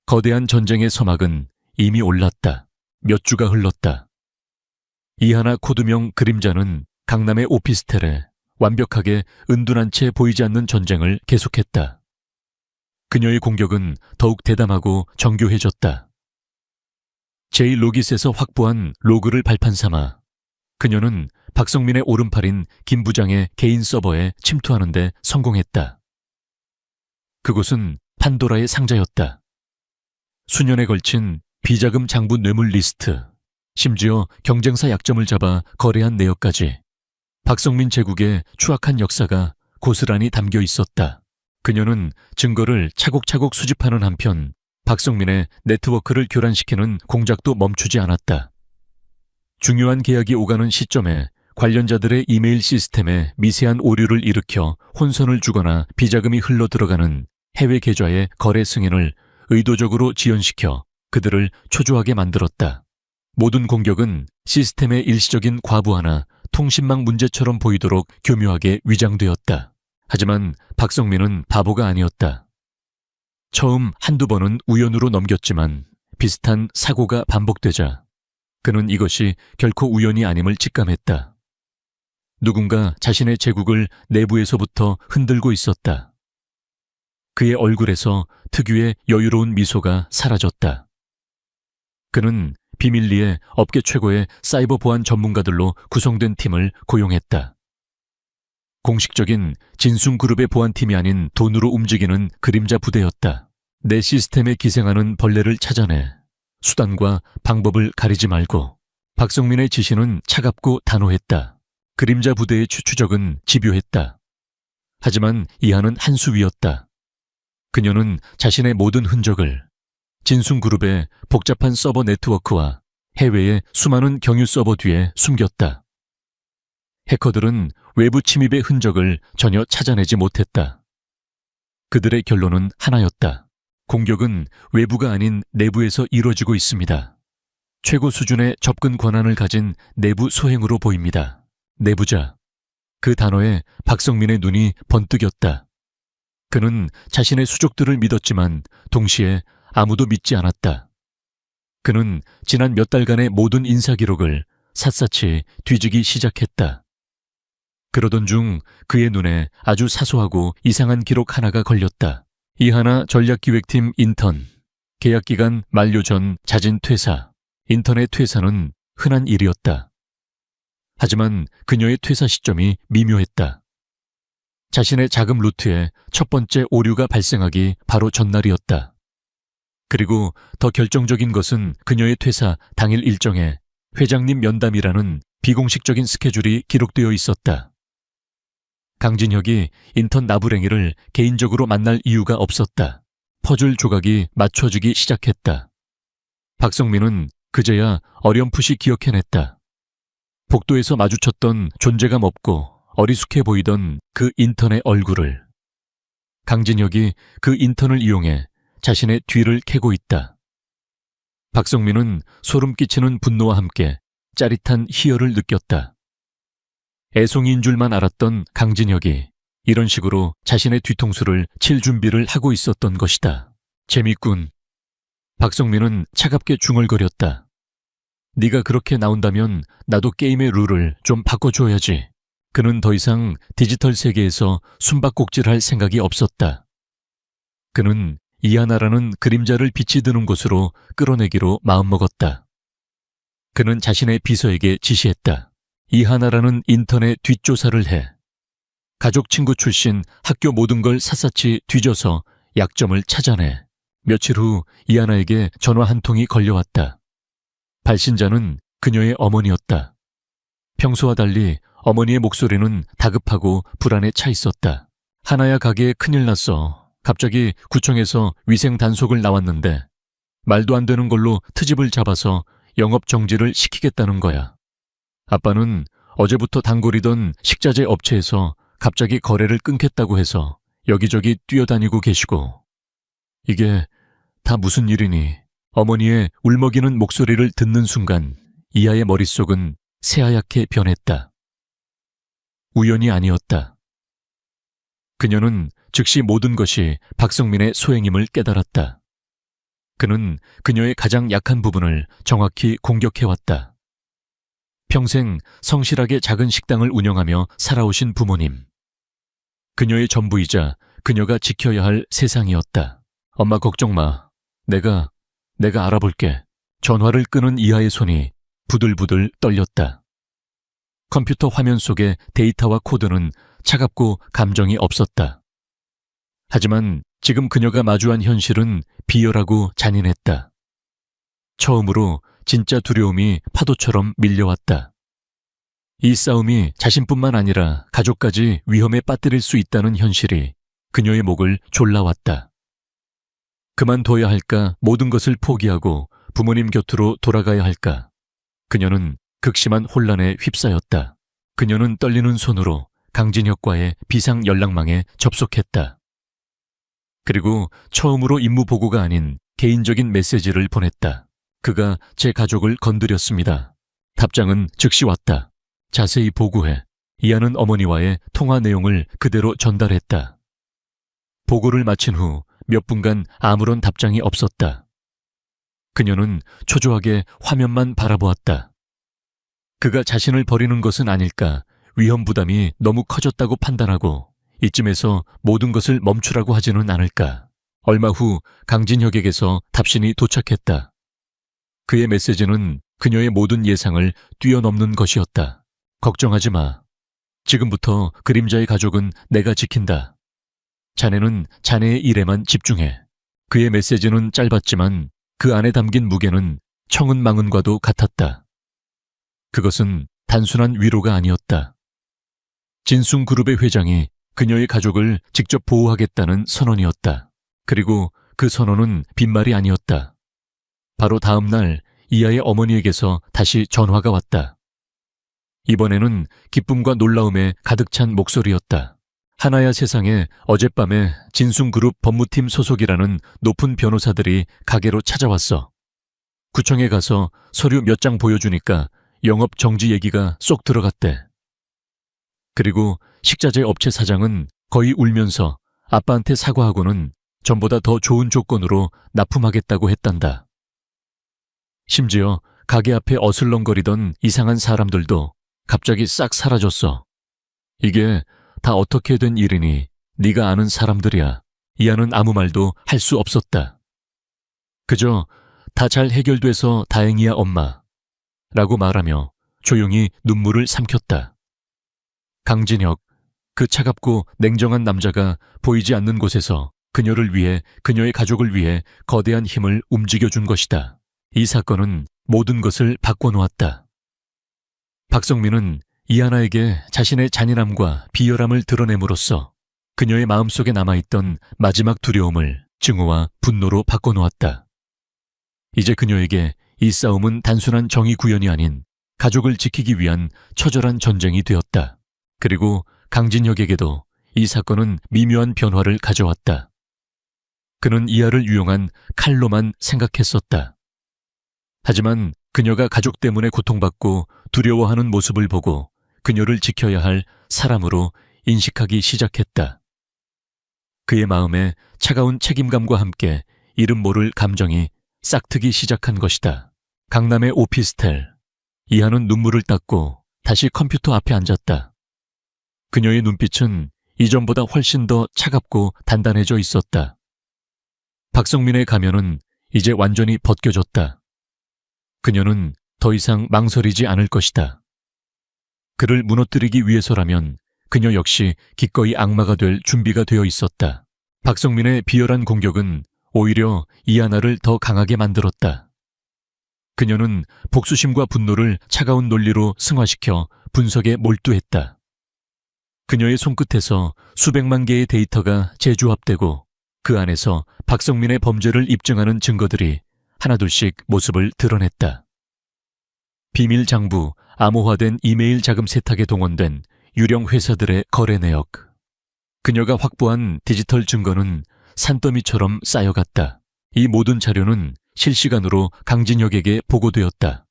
거대한 전쟁의 서막은 이미 올랐다. 몇 주가 흘렀다. 이하나 코드명 그림자는 강남의 오피스텔에 완벽하게 은둔한 채 보이지 않는 전쟁을 계속했다. 그녀의 공격은 더욱 대담하고 정교해졌다. 제1로깃에서 확보한 로그를 발판 삼아 그녀는 박성민의 오른팔인 김 부장의 개인 서버에 침투하는 데 성공했다. 그곳은 판도라의 상자였다. 수년에 걸친 비자금 장부 뇌물 리스트, 심지어 경쟁사 약점을 잡아 거래한 내역까지 박성민 제국의 추악한 역사가 고스란히 담겨 있었다. 그녀는 증거를 차곡차곡 수집하는 한편 박성민의 네트워크를 교란시키는 공작도 멈추지 않았다. 중요한 계약이 오가는 시점에 관련자들의 이메일 시스템에 미세한 오류를 일으켜 혼선을 주거나 비자금이 흘러 들어가는 해외 계좌의 거래 승인을 의도적으로 지연시켜 그들을 초조하게 만들었다. 모든 공격은 시스템의 일시적인 과부하나 통신망 문제처럼 보이도록 교묘하게 위장되었다. 하지만 박성민은 바보가 아니었다. 처음 한두 번은 우연으로 넘겼지만 비슷한 사고가 반복되자 그는 이것이 결코 우연이 아님을 직감했다. 누군가 자신의 제국을 내부에서부터 흔들고 있었다. 그의 얼굴에서 특유의 여유로운 미소가 사라졌다. 그는 비밀리에 업계 최고의 사이버 보안 전문가들로 구성된 팀을 고용했다. 공식적인 진순그룹의 보안팀이 아닌 돈으로 움직이는 그림자 부대였다. 내 시스템에 기생하는 벌레를 찾아내 수단과 방법을 가리지 말고. 박성민의 지시는 차갑고 단호했다. 그림자 부대의 추적은 집요했다. 하지만 이하는 한 수 위였다. 그녀는 자신의 모든 흔적을 진순그룹의 복잡한 서버 네트워크와 해외의 수많은 경유 서버 뒤에 숨겼다. 해커들은 외부 침입의 흔적을 전혀 찾아내지 못했다. 그들의 결론은 하나였다. 공격은 외부가 아닌 내부에서 이루어지고 있습니다. 최고 수준의 접근 권한을 가진 내부 소행으로 보입니다. 내부자. 그 단어에 박성민의 눈이 번뜩였다. 그는 자신의 수족들을 믿었지만 동시에 아무도 믿지 않았다. 그는 지난 몇 달간의 모든 인사 기록을 샅샅이 뒤지기 시작했다. 그러던 중 그의 눈에 아주 사소하고 이상한 기록 하나가 걸렸다. 이하나 전략기획팀 인턴, 계약기간 만료 전 자진 퇴사. 인턴의 퇴사는 흔한 일이었다. 하지만 그녀의 퇴사 시점이 미묘했다. 자신의 자금 루트에 첫 번째 오류가 발생하기 바로 전날이었다. 그리고 더 결정적인 것은 그녀의 퇴사 당일 일정에 회장님 면담이라는 비공식적인 스케줄이 기록되어 있었다. 강진혁이 인턴 나부랭이를 개인적으로 만날 이유가 없었다. 퍼즐 조각이 맞춰지기 시작했다. 박성민은 그제야 어렴풋이 기억해냈다. 복도에서 마주쳤던 존재감 없고 어리숙해 보이던 그 인턴의 얼굴을. 강진혁이 그 인턴을 이용해 자신의 뒤를 캐고 있다. 박성민은 소름 끼치는 분노와 함께 짜릿한 희열을 느꼈다. 애송이인 줄만 알았던 강진혁이 이런 식으로 자신의 뒤통수를 칠 준비를 하고 있었던 것이다. 재밌군. 박성민은 차갑게 중얼거렸다. 네가 그렇게 나온다면 나도 게임의 룰을 좀 바꿔줘야지. 그는 더 이상 디지털 세계에서 숨바꼭질할 생각이 없었다. 그는 이하나라는 그림자를 빛이 드는 곳으로 끌어내기로 마음먹었다. 그는 자신의 비서에게 지시했다. 이하나라는 인턴의 뒷조사를 해. 가족 친구 출신 학교 모든 걸 샅샅이 뒤져서 약점을 찾아내. 며칠 후 이하나에게 전화 한 통이 걸려왔다. 발신자는 그녀의 어머니였다. 평소와 달리 어머니의 목소리는 다급하고 불안에 차 있었다. 하나야 가게에 큰일 났어. 갑자기 구청에서 위생 단속을 나왔는데 말도 안 되는 걸로 트집을 잡아서 영업 정지를 시키겠다는 거야. 아빠는 어제부터 단골이던 식자재 업체에서 갑자기 거래를 끊겠다고 해서 여기저기 뛰어다니고 계시고. 이게 다 무슨 일이니? 어머니의 울먹이는 목소리를 듣는 순간 이하의 머릿속은 새하얗게 변했다. 우연이 아니었다. 그녀는 즉시 모든 것이 박성민의 소행임을 깨달았다. 그는 그녀의 가장 약한 부분을 정확히 공격해왔다. 평생 성실하게 작은 식당을 운영하며 살아오신 부모님. 그녀의 전부이자 그녀가 지켜야 할 세상이었다. 엄마 걱정 마. 내가 알아볼게. 전화를 끄는 이하의 손이 부들부들 떨렸다. 컴퓨터 화면 속의 데이터와 코드는 차갑고 감정이 없었다. 하지만 지금 그녀가 마주한 현실은 비열하고 잔인했다. 처음으로 진짜 두려움이 파도처럼 밀려왔다. 이 싸움이 자신뿐만 아니라 가족까지 위험에 빠뜨릴 수 있다는 현실이 그녀의 목을 졸라왔다. 그만둬야 할까, 모든 것을 포기하고 부모님 곁으로 돌아가야 할까. 그녀는 극심한 혼란에 휩싸였다. 그녀는 떨리는 손으로 강진혁과의 비상 연락망에 접속했다. 그리고 처음으로 임무 보고가 아닌 개인적인 메시지를 보냈다. 그가 제 가족을 건드렸습니다. 답장은 즉시 왔다. 자세히 보고해. 이하는 어머니와의 통화 내용을 그대로 전달했다. 보고를 마친 후 몇 분간 아무런 답장이 없었다. 그녀는 초조하게 화면만 바라보았다. 그가 자신을 버리는 것은 아닐까, 위험 부담이 너무 커졌다고 판단하고 이쯤에서 모든 것을 멈추라고 하지는 않을까. 얼마 후 강진혁에게서 답신이 도착했다. 그의 메시지는 그녀의 모든 예상을 뛰어넘는 것이었다. 걱정하지 마. 지금부터 그림자의 가족은 내가 지킨다. 자네는 자네의 일에만 집중해. 그의 메시지는 짧았지만 그 안에 담긴 무게는 청은망은과도 같았다. 그것은 단순한 위로가 아니었다. 진숭그룹의 회장이 그녀의 가족을 직접 보호하겠다는 선언이었다. 그리고 그 선언은 빈말이 아니었다. 바로 다음 날 이하의 어머니에게서 다시 전화가 왔다. 이번에는 기쁨과 놀라움에 가득 찬 목소리였다. 하나야 세상에 어젯밤에 진숭그룹 법무팀 소속이라는 높은 변호사들이 가게로 찾아왔어. 구청에 가서 서류 몇 장 보여주니까 영업 정지 얘기가 쏙 들어갔대. 그리고 식자재 업체 사장은 거의 울면서 아빠한테 사과하고는 전보다 더 좋은 조건으로 납품하겠다고 했단다. 심지어 가게 앞에 어슬렁거리던 이상한 사람들도 갑자기 싹 사라졌어. 이게 다 어떻게 된 일이니? 네가 아는 사람들이야. 이하는 아무 말도 할 수 없었다. 그저 다 잘 해결돼서 다행이야 엄마 라고 말하며 조용히 눈물을 삼켰다. 강진혁, 그 차갑고 냉정한 남자가 보이지 않는 곳에서 그녀를 위해, 그녀의 가족을 위해 거대한 힘을 움직여준 것이다. 이 사건은 모든 것을 바꿔놓았다. 박성민은 이하나에게 자신의 잔인함과 비열함을 드러냄으로써 그녀의 마음속에 남아있던 마지막 두려움을 증오와 분노로 바꿔놓았다. 이제 그녀에게 이 싸움은 단순한 정의 구현이 아닌 가족을 지키기 위한 처절한 전쟁이 되었다. 그리고 강진혁에게도 이 사건은 미묘한 변화를 가져왔다. 그는 이하를 유용한 칼로만 생각했었다. 하지만 그녀가 가족 때문에 고통받고 두려워하는 모습을 보고 그녀를 지켜야 할 사람으로 인식하기 시작했다. 그의 마음에 차가운 책임감과 함께 이름 모를 감정이 싹트기 시작한 것이다. 강남의 오피스텔. 이하는 눈물을 닦고 다시 컴퓨터 앞에 앉았다. 그녀의 눈빛은 이전보다 훨씬 더 차갑고 단단해져 있었다. 박성민의 가면은 이제 완전히 벗겨졌다. 그녀는 더 이상 망설이지 않을 것이다. 그를 무너뜨리기 위해서라면 그녀 역시 기꺼이 악마가 될 준비가 되어 있었다. 박성민의 비열한 공격은 오히려 이하나를 더 강하게 만들었다. 그녀는 복수심과 분노를 차가운 논리로 승화시켜 분석에 몰두했다. 그녀의 손끝에서 수백만 개의 데이터가 재조합되고 그 안에서 박성민의 범죄를 입증하는 증거들이 하나둘씩 모습을 드러냈다. 비밀 장부, 암호화된 이메일 자금 세탁에 동원된 유령 회사들의 거래 내역. 그녀가 확보한 디지털 증거는 산더미처럼 쌓여갔다. 이 모든 자료는 실시간으로 강진혁에게 보고되었다.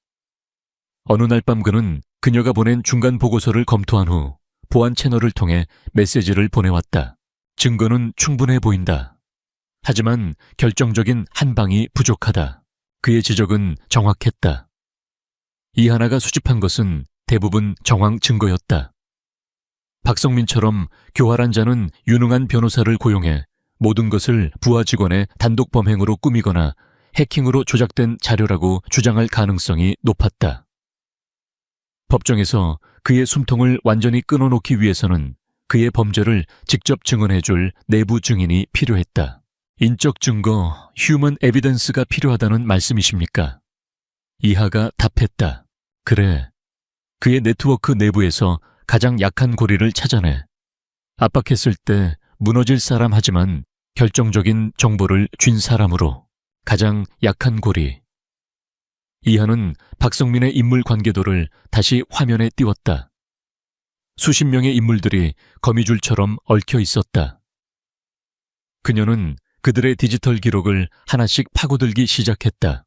어느 날 밤 그는 그녀가 보낸 중간 보고서를 검토한 후 보안 채널을 통해 메시지를 보내왔다. 증거는 충분해 보인다. 하지만 결정적인 한 방이 부족하다. 그의 지적은 정확했다. 이하나가 수집한 것은 대부분 정황 증거였다. 박성민처럼 교활한 자는 유능한 변호사를 고용해 모든 것을 부하 직원의 단독 범행으로 꾸미거나 해킹으로 조작된 자료라고 주장할 가능성이 높았다. 법정에서 그의 숨통을 완전히 끊어놓기 위해서는 그의 범죄를 직접 증언해줄 내부 증인이 필요했다. 인적 증거, 휴먼 에비던스가 필요하다는 말씀이십니까? 이하가 답했다. 그래. 그의 네트워크 내부에서 가장 약한 고리를 찾아내. 압박했을 때 무너질 사람 하지만 결정적인 정보를 쥔 사람으로 가장 약한 고리. 이하는 박성민의 인물 관계도를 다시 화면에 띄웠다. 수십 명의 인물들이 거미줄처럼 얽혀 있었다. 그녀는 그들의 디지털 기록을 하나씩 파고들기 시작했다.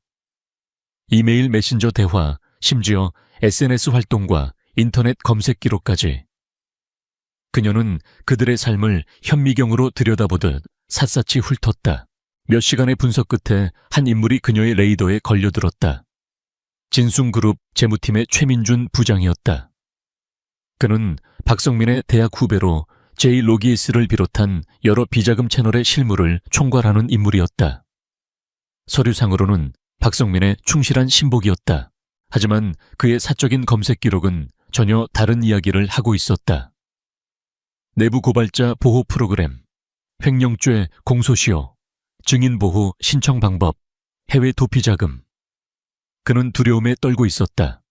이메일 메신저 대화, 심지어 SNS 활동과 인터넷 검색 기록까지. 그녀는 그들의 삶을 현미경으로 들여다보듯 샅샅이 훑었다. 몇 시간의 분석 끝에 한 인물이 그녀의 레이더에 걸려들었다. 진숭그룹 재무팀의 최민준 부장이었다. 그는 박성민의 대학 후배로 제이 로기스를 비롯한 여러 비자금 채널의 실무를 총괄하는 인물이었다. 서류상으로는 박성민의 충실한 신복이었다. 하지만 그의 사적인 검색 기록은 전혀 다른 이야기를 하고 있었다. 내부 고발자 보호 프로그램, 횡령죄 공소시효, 증인보호 신청 방법, 해외 도피 자금. 그는 두려움에 떨고 있었다.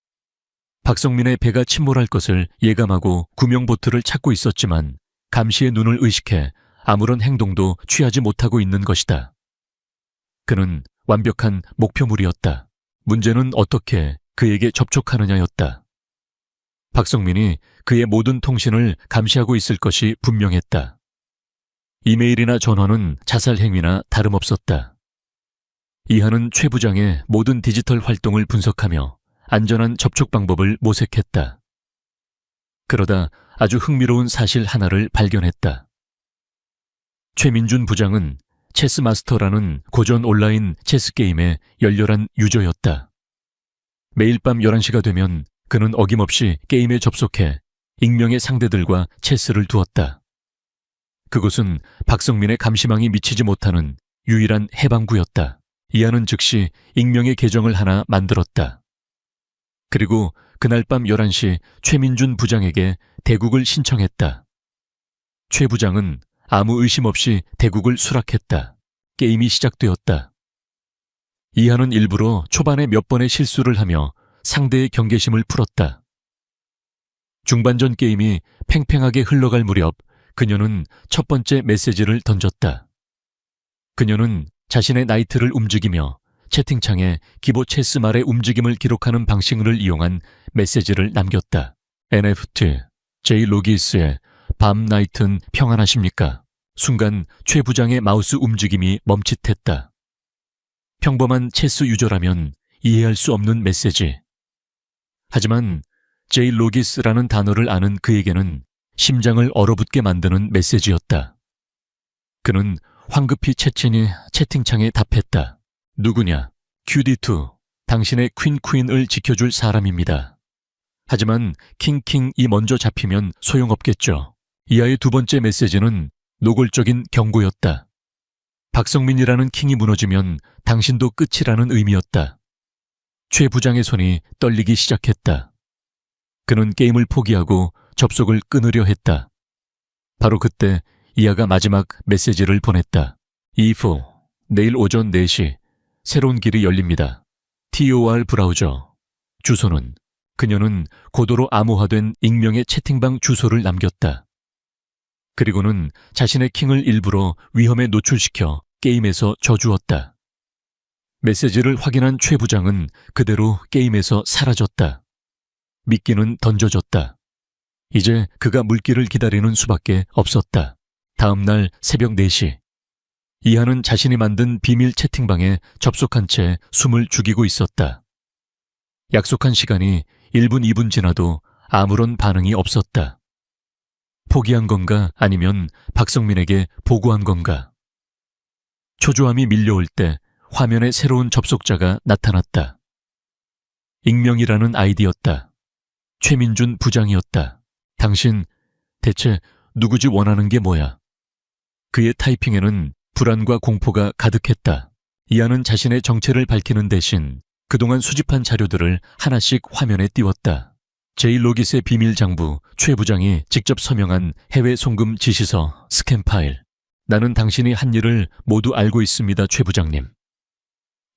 박성민의 배가 침몰할 것을 예감하고 구명보트를 찾고 있었지만 감시의 눈을 의식해 아무런 행동도 취하지 못하고 있는 것이다. 그는 완벽한 목표물이었다. 문제는 어떻게 그에게 접촉하느냐였다. 박성민이 그의 모든 통신을 감시하고 있을 것이 분명했다. 이메일이나 전화는 자살 행위나 다름없었다. 이하는 최 부장의 모든 디지털 활동을 분석하며 안전한 접촉 방법을 모색했다. 그러다 아주 흥미로운 사실 하나를 발견했다. 최민준 부장은 체스 마스터라는 고전 온라인 체스 게임의 열렬한 유저였다. 매일 밤 11시가 되면 그는 어김없이 게임에 접속해 익명의 상대들과 체스를 두었다. 그곳은 박성민의 감시망이 미치지 못하는 유일한 해방구였다. 이하는 즉시 익명의 계정을 하나 만들었다. 그리고 그날 밤 11시 최민준 부장에게 대국을 신청했다. 최 부장은 아무 의심 없이 대국을 수락했다. 게임이 시작되었다. 이하는 일부러 초반에 몇 번의 실수를 하며 상대의 경계심을 풀었다. 중반전 게임이 팽팽하게 흘러갈 무렵 그녀는 첫 번째 메시지를 던졌다. 그녀는 자신의 나이트를 움직이며 채팅창에 기보 체스 말의 움직임을 기록하는 방식을 이용한 메시지를 남겼다. NFT, 제이 로기스의 밤 나이트는 평안하십니까? 순간 최 부장의 마우스 움직임이 멈칫했다. 평범한 체스 유저라면 이해할 수 없는 메시지. 하지만 제이 로기스라는 단어를 아는 그에게는 심장을 얼어붙게 만드는 메시지였다. 그는 황급히 채팅창에 답했다. 누구냐? QD2, 당신의 퀸을 지켜줄 사람입니다. 하지만 킹이 먼저 잡히면 소용없겠죠. 이하의 두 번째 메시지는 노골적인 경고였다. 박성민이라는 킹이 무너지면 당신도 끝이라는 의미였다. 최 부장의 손이 떨리기 시작했다. 그는 게임을 포기하고 접속을 끊으려 했다. 바로 그때 이하가 마지막 메시지를 보냈다. 이후 내일 오전 4시 새로운 길이 열립니다. TOR 브라우저. 주소는 그녀는 고도로 암호화된 익명의 채팅방 주소를 남겼다. 그리고는 자신의 킹을 일부러 위험에 노출시켜 게임에서 져주었다. 메시지를 확인한 최 부장은 그대로 게임에서 사라졌다. 미끼는 던져졌다. 이제 그가 물기를 기다리는 수밖에 없었다. 다음 날 새벽 4시. 이하는 자신이 만든 비밀 채팅방에 접속한 채 숨을 죽이고 있었다. 약속한 시간이 1분, 2분 지나도 아무런 반응이 없었다. 포기한 건가 아니면 박성민에게 보고한 건가? 초조함이 밀려올 때 화면에 새로운 접속자가 나타났다. 익명이라는 아이디였다. 최민준 부장이었다. 당신 대체 누구지 원하는 게 뭐야? 그의 타이핑에는 불안과 공포가 가득했다. 이하는 자신의 정체를 밝히는 대신 그동안 수집한 자료들을 하나씩 화면에 띄웠다. 제일로깃의 비밀 장부 최 부장이 직접 서명한 해외 송금 지시서 스캔 파일. 나는 당신이 한 일을 모두 알고 있습니다, 최 부장님.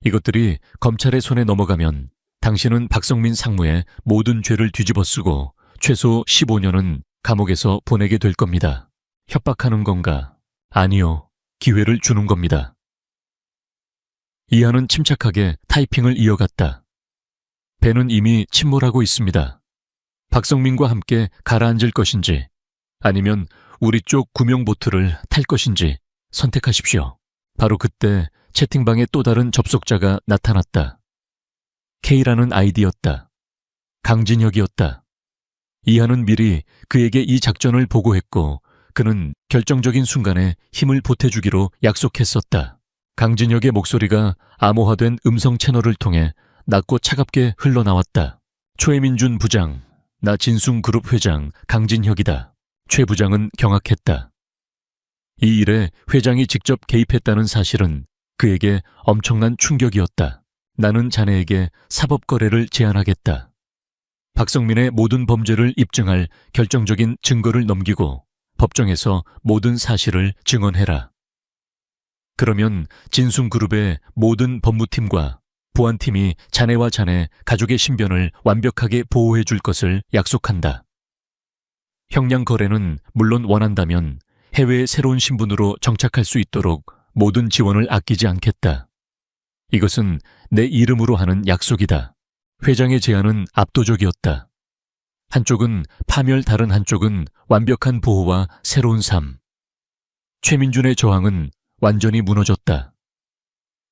이것들이 검찰의 손에 넘어가면 당신은 박성민 상무의 모든 죄를 뒤집어쓰고 최소 15년은 감옥에서 보내게 될 겁니다. 협박하는 건가? 아니요, 기회를 주는 겁니다. 이하는 침착하게 타이핑을 이어갔다. 배는 이미 침몰하고 있습니다. 박성민과 함께 가라앉을 것인지 아니면 우리 쪽 구명보트를 탈 것인지 선택하십시오. 바로 그때 채팅방에 또 다른 접속자가 나타났다. K라는 아이디였다. 강진혁이었다. 이하는 미리 그에게 이 작전을 보고했고 그는 결정적인 순간에 힘을 보태주기로 약속했었다. 강진혁의 목소리가 암호화된 음성 채널을 통해 낮고 차갑게 흘러나왔다. 최민준 부장, 나 진숭그룹 회장 강진혁이다. 최 부장은 경악했다. 이 일에 회장이 직접 개입했다는 사실은 그에게 엄청난 충격이었다. 나는 자네에게 사법거래를 제안하겠다. 박성민의 모든 범죄를 입증할 결정적인 증거를 넘기고 법정에서 모든 사실을 증언해라. 그러면 진숭그룹의 모든 법무팀과 보안팀이 자네와 자네 가족의 신변을 완벽하게 보호해 줄 것을 약속한다. 형량 거래는 물론 원한다면 해외의 새로운 신분으로 정착할 수 있도록 모든 지원을 아끼지 않겠다. 이것은 내 이름으로 하는 약속이다. 회장의 제안은 압도적이었다. 한쪽은 파멸, 다른 한쪽은 완벽한 보호와 새로운 삶. 최민준의 저항은 완전히 무너졌다.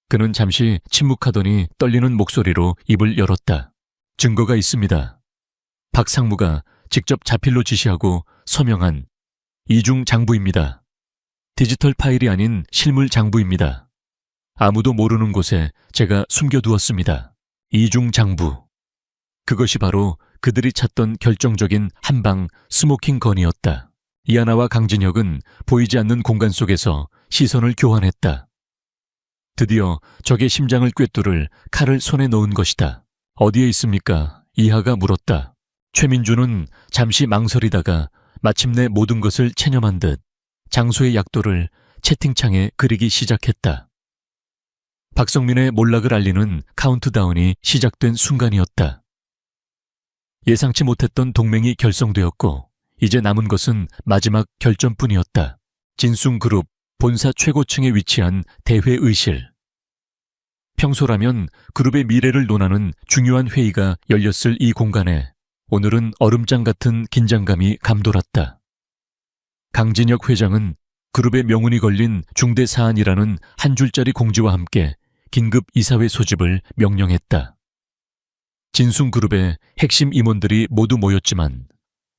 그는 잠시 침묵하더니 떨리는 목소리로 입을 열었다. 증거가 있습니다. 박 상무가 직접 자필로 지시하고 서명한 이중 장부입니다. 디지털 파일이 아닌 실물 장부입니다. 아무도 모르는 곳에 제가 숨겨두었습니다. 이중 장부. 그것이 바로 그들이 찾던 결정적인 한방 스모킹 건이었다. 이하나와 강진혁은 보이지 않는 공간 속에서 시선을 교환했다. 드디어 적의 심장을 꿰뚫을 칼을 손에 넣은 것이다. 어디에 있습니까? 이하가 물었다. 최민준은 잠시 망설이다가 마침내 모든 것을 체념한 듯 장소의 약도를 채팅창에 그리기 시작했다. 박성민의 몰락을 알리는 카운트다운이 시작된 순간이었다. 예상치 못했던 동맹이 결성되었고 이제 남은 것은 마지막 결전뿐이었다. 진숭그룹 본사 최고층에 위치한 대회의실. 평소라면 그룹의 미래를 논하는 중요한 회의가 열렸을 이 공간에 오늘은 얼음장 같은 긴장감이 감돌았다. 강진혁 회장은 그룹의 명운이 걸린 중대 사안이라는 한 줄짜리 공지와 함께 긴급 이사회 소집을 명령했다. 진숭그룹의 핵심 임원들이 모두 모였지만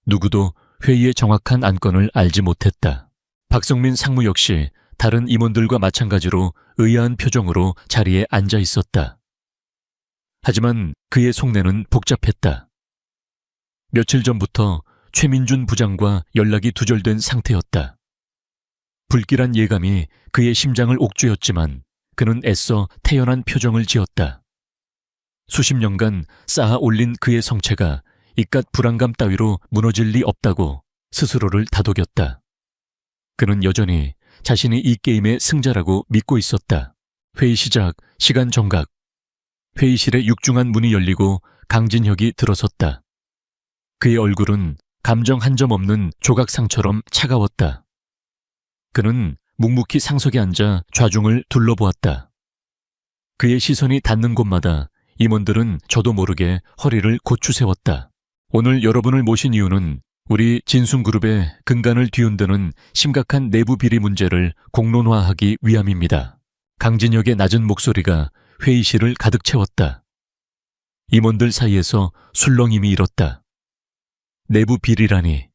누구도 회의의 정확한 안건을 알지 못했다. 박성민 상무 역시 다른 임원들과 마찬가지로 의아한 표정으로 자리에 앉아 있었다. 하지만 그의 속내는 복잡했다. 며칠 전부터 최민준 부장과 연락이 두절된 상태였다. 불길한 예감이 그의 심장을 옥죄었지만 그는 애써 태연한 표정을 지었다. 수십 년간 쌓아 올린 그의 성체가 이깟 불안감 따위로 무너질 리 없다고 스스로를 다독였다. 그는 여전히 자신이 이 게임의 승자라고 믿고 있었다. 회의 시작, 시간 정각. 회의실의 육중한 문이 열리고 강진혁이 들어섰다. 그의 얼굴은 감정 한 점 없는 조각상처럼 차가웠다. 그는 묵묵히 상석에 앉아 좌중을 둘러보았다. 그의 시선이 닿는 곳마다 임원들은 저도 모르게 허리를 고추 세웠다. 오늘 여러분을 모신 이유는 우리 진숭그룹의 근간을 뒤흔드는 심각한 내부 비리 문제를 공론화하기 위함입니다. 강진혁의 낮은 목소리가 회의실을 가득 채웠다. 임원들 사이에서 술렁임이 일었다. 내부 비리라니.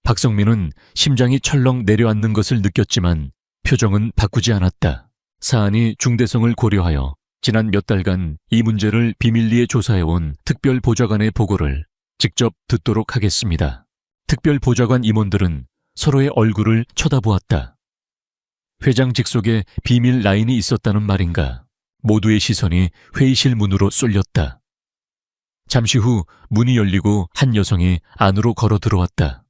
박성민은 심장이 철렁 내려앉는 것을 느꼈지만 표정은 바꾸지 않았다. 사안이 중대성을 고려하여 지난 몇 달간 이 문제를 비밀리에 조사해온 특별보좌관의 보고를 직접 듣도록 하겠습니다. 특별보좌관 임원들은 서로의 얼굴을 쳐다보았다. 회장 직속에 비밀 라인이 있었다는 말인가. 모두의 시선이 회의실 문으로 쏠렸다. 잠시 후 문이 열리고 한 여성이 안으로 걸어 들어왔다.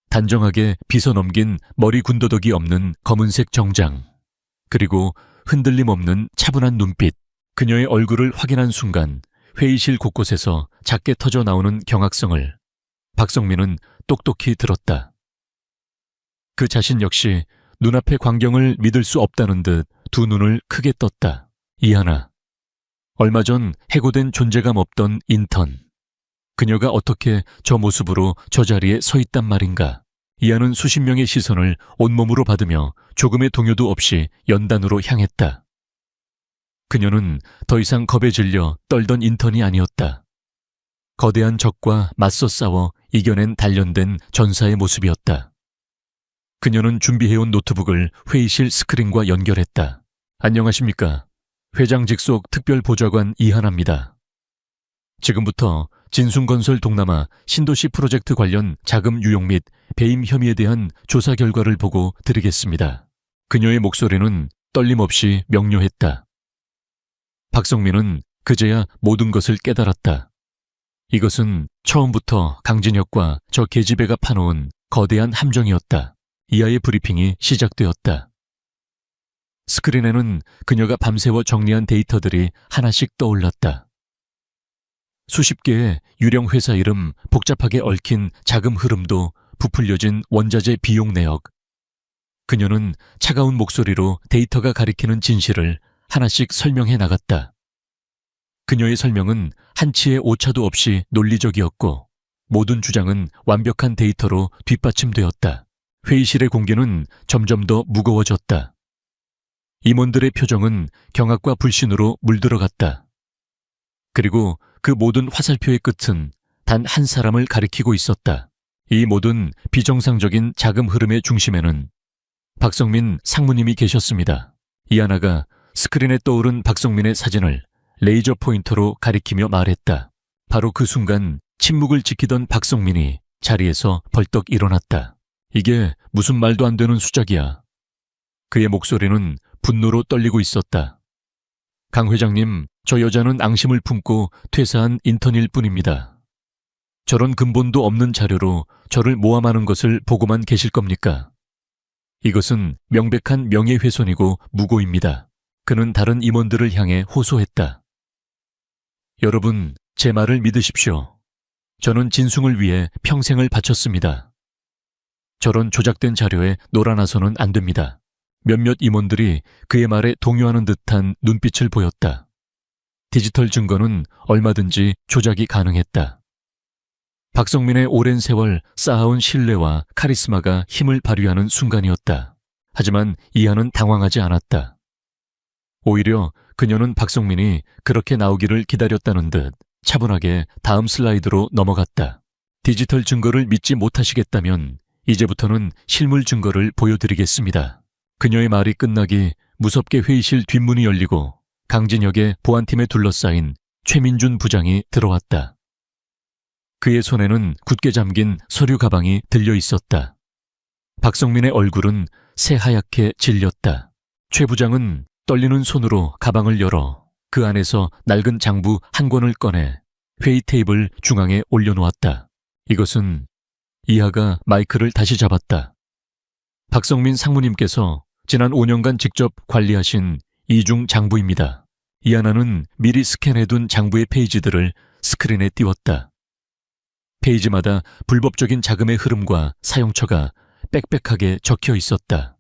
단정하게 빗어넘긴 머리 군더더기 없는 검은색 정장, 그리고 흔들림 없는 차분한 눈빛. 그녀의 얼굴을 확인한 순간 회의실 곳곳에서 작게 터져 나오는 경악성을 박성민은 똑똑히 들었다. 그 자신 역시 눈앞의 광경을 믿을 수 없다는 듯 두 눈을 크게 떴다. 이하나, 얼마 전 해고된 존재감 없던 인턴. 그녀가 어떻게 저 모습으로 저 자리에 서 있단 말인가. 이하는 수십 명의 시선을 온몸으로 받으며 조금의 동요도 없이 연단으로 향했다. 그녀는 더 이상 겁에 질려 떨던 인턴이 아니었다. 거대한 적과 맞서 싸워 이겨낸 단련된 전사의 모습이었다. 그녀는 준비해온 노트북을 회의실 스크린과 연결했다. 안녕하십니까. 회장 직속 특별보좌관 이하나입니다. 지금부터 진순건설 동남아 신도시 프로젝트 관련 자금 유용 및 배임 혐의에 대한 조사 결과를 보고 드리겠습니다. 그녀의 목소리는 떨림없이 명료했다. 박성민은 그제야 모든 것을 깨달았다. 이것은 처음부터 강진혁과 저 계집애가 파놓은 거대한 함정이었다. 이하의 브리핑이 시작되었다. 스크린에는 그녀가 밤새워 정리한 데이터들이 하나씩 떠올랐다. 수십 개의 유령 회사 이름 복잡하게 얽힌 자금 흐름도 부풀려진 원자재 비용 내역. 그녀는 차가운 목소리로 데이터가 가리키는 진실을 하나씩 설명해 나갔다. 그녀의 설명은 한치의 오차도 없이 논리적이었고 모든 주장은 완벽한 데이터로 뒷받침되었다. 회의실의 공기는 점점 더 무거워졌다. 임원들의 표정은 경악과 불신으로 물들어갔다. 그리고 그 모든 화살표의 끝은 단 한 사람을 가리키고 있었다. 이 모든 비정상적인 자금 흐름의 중심에는 박성민 상무님이 계셨습니다. 이하나가 스크린에 떠오른 박성민의 사진을 레이저 포인터로 가리키며 말했다. 바로 그 순간 침묵을 지키던 박성민이 자리에서 벌떡 일어났다. 이게 무슨 말도 안 되는 수작이야. 그의 목소리는 분노로 떨리고 있었다. 강 회장님, 저 여자는 앙심을 품고 퇴사한 인턴일 뿐입니다. 저런 근본도 없는 자료로 저를 모함하는 것을 보고만 계실 겁니까? 이것은 명백한 명예훼손이고 무고입니다. 그는 다른 임원들을 향해 호소했다. 여러분, 제 말을 믿으십시오. 저는 진숭을 위해 평생을 바쳤습니다. 저런 조작된 자료에 놀아나서는 안 됩니다. 몇몇 임원들이 그의 말에 동요하는 듯한 눈빛을 보였다. 디지털 증거는 얼마든지 조작이 가능했다. 박성민의 오랜 세월 쌓아온 신뢰와 카리스마가 힘을 발휘하는 순간이었다. 하지만 이하는 당황하지 않았다. 오히려 그녀는 박성민이 그렇게 나오기를 기다렸다는 듯 차분하게 다음 슬라이드로 넘어갔다. 디지털 증거를 믿지 못하시겠다면 이제부터는 실물 증거를 보여드리겠습니다. 그녀의 말이 끝나기 무섭게 회의실 뒷문이 열리고 강진혁의 보안팀에 둘러싸인 최민준 부장이 들어왔다. 그의 손에는 굳게 잠긴 서류 가방이 들려 있었다. 박성민의 얼굴은 새하얗게 질렸다. 최 부장은 떨리는 손으로 가방을 열어 그 안에서 낡은 장부 한 권을 꺼내 회의 테이블 중앙에 올려놓았다. 이것은 이하가 마이크를 다시 잡았다. 박성민 상무님께서 지난 5년간 직접 관리하신 이중 장부입니다. 이하나는 미리 스캔해둔 장부의 페이지들을 스크린에 띄웠다. 페이지마다 불법적인 자금의 흐름과 사용처가 빽빽하게 적혀 있었다.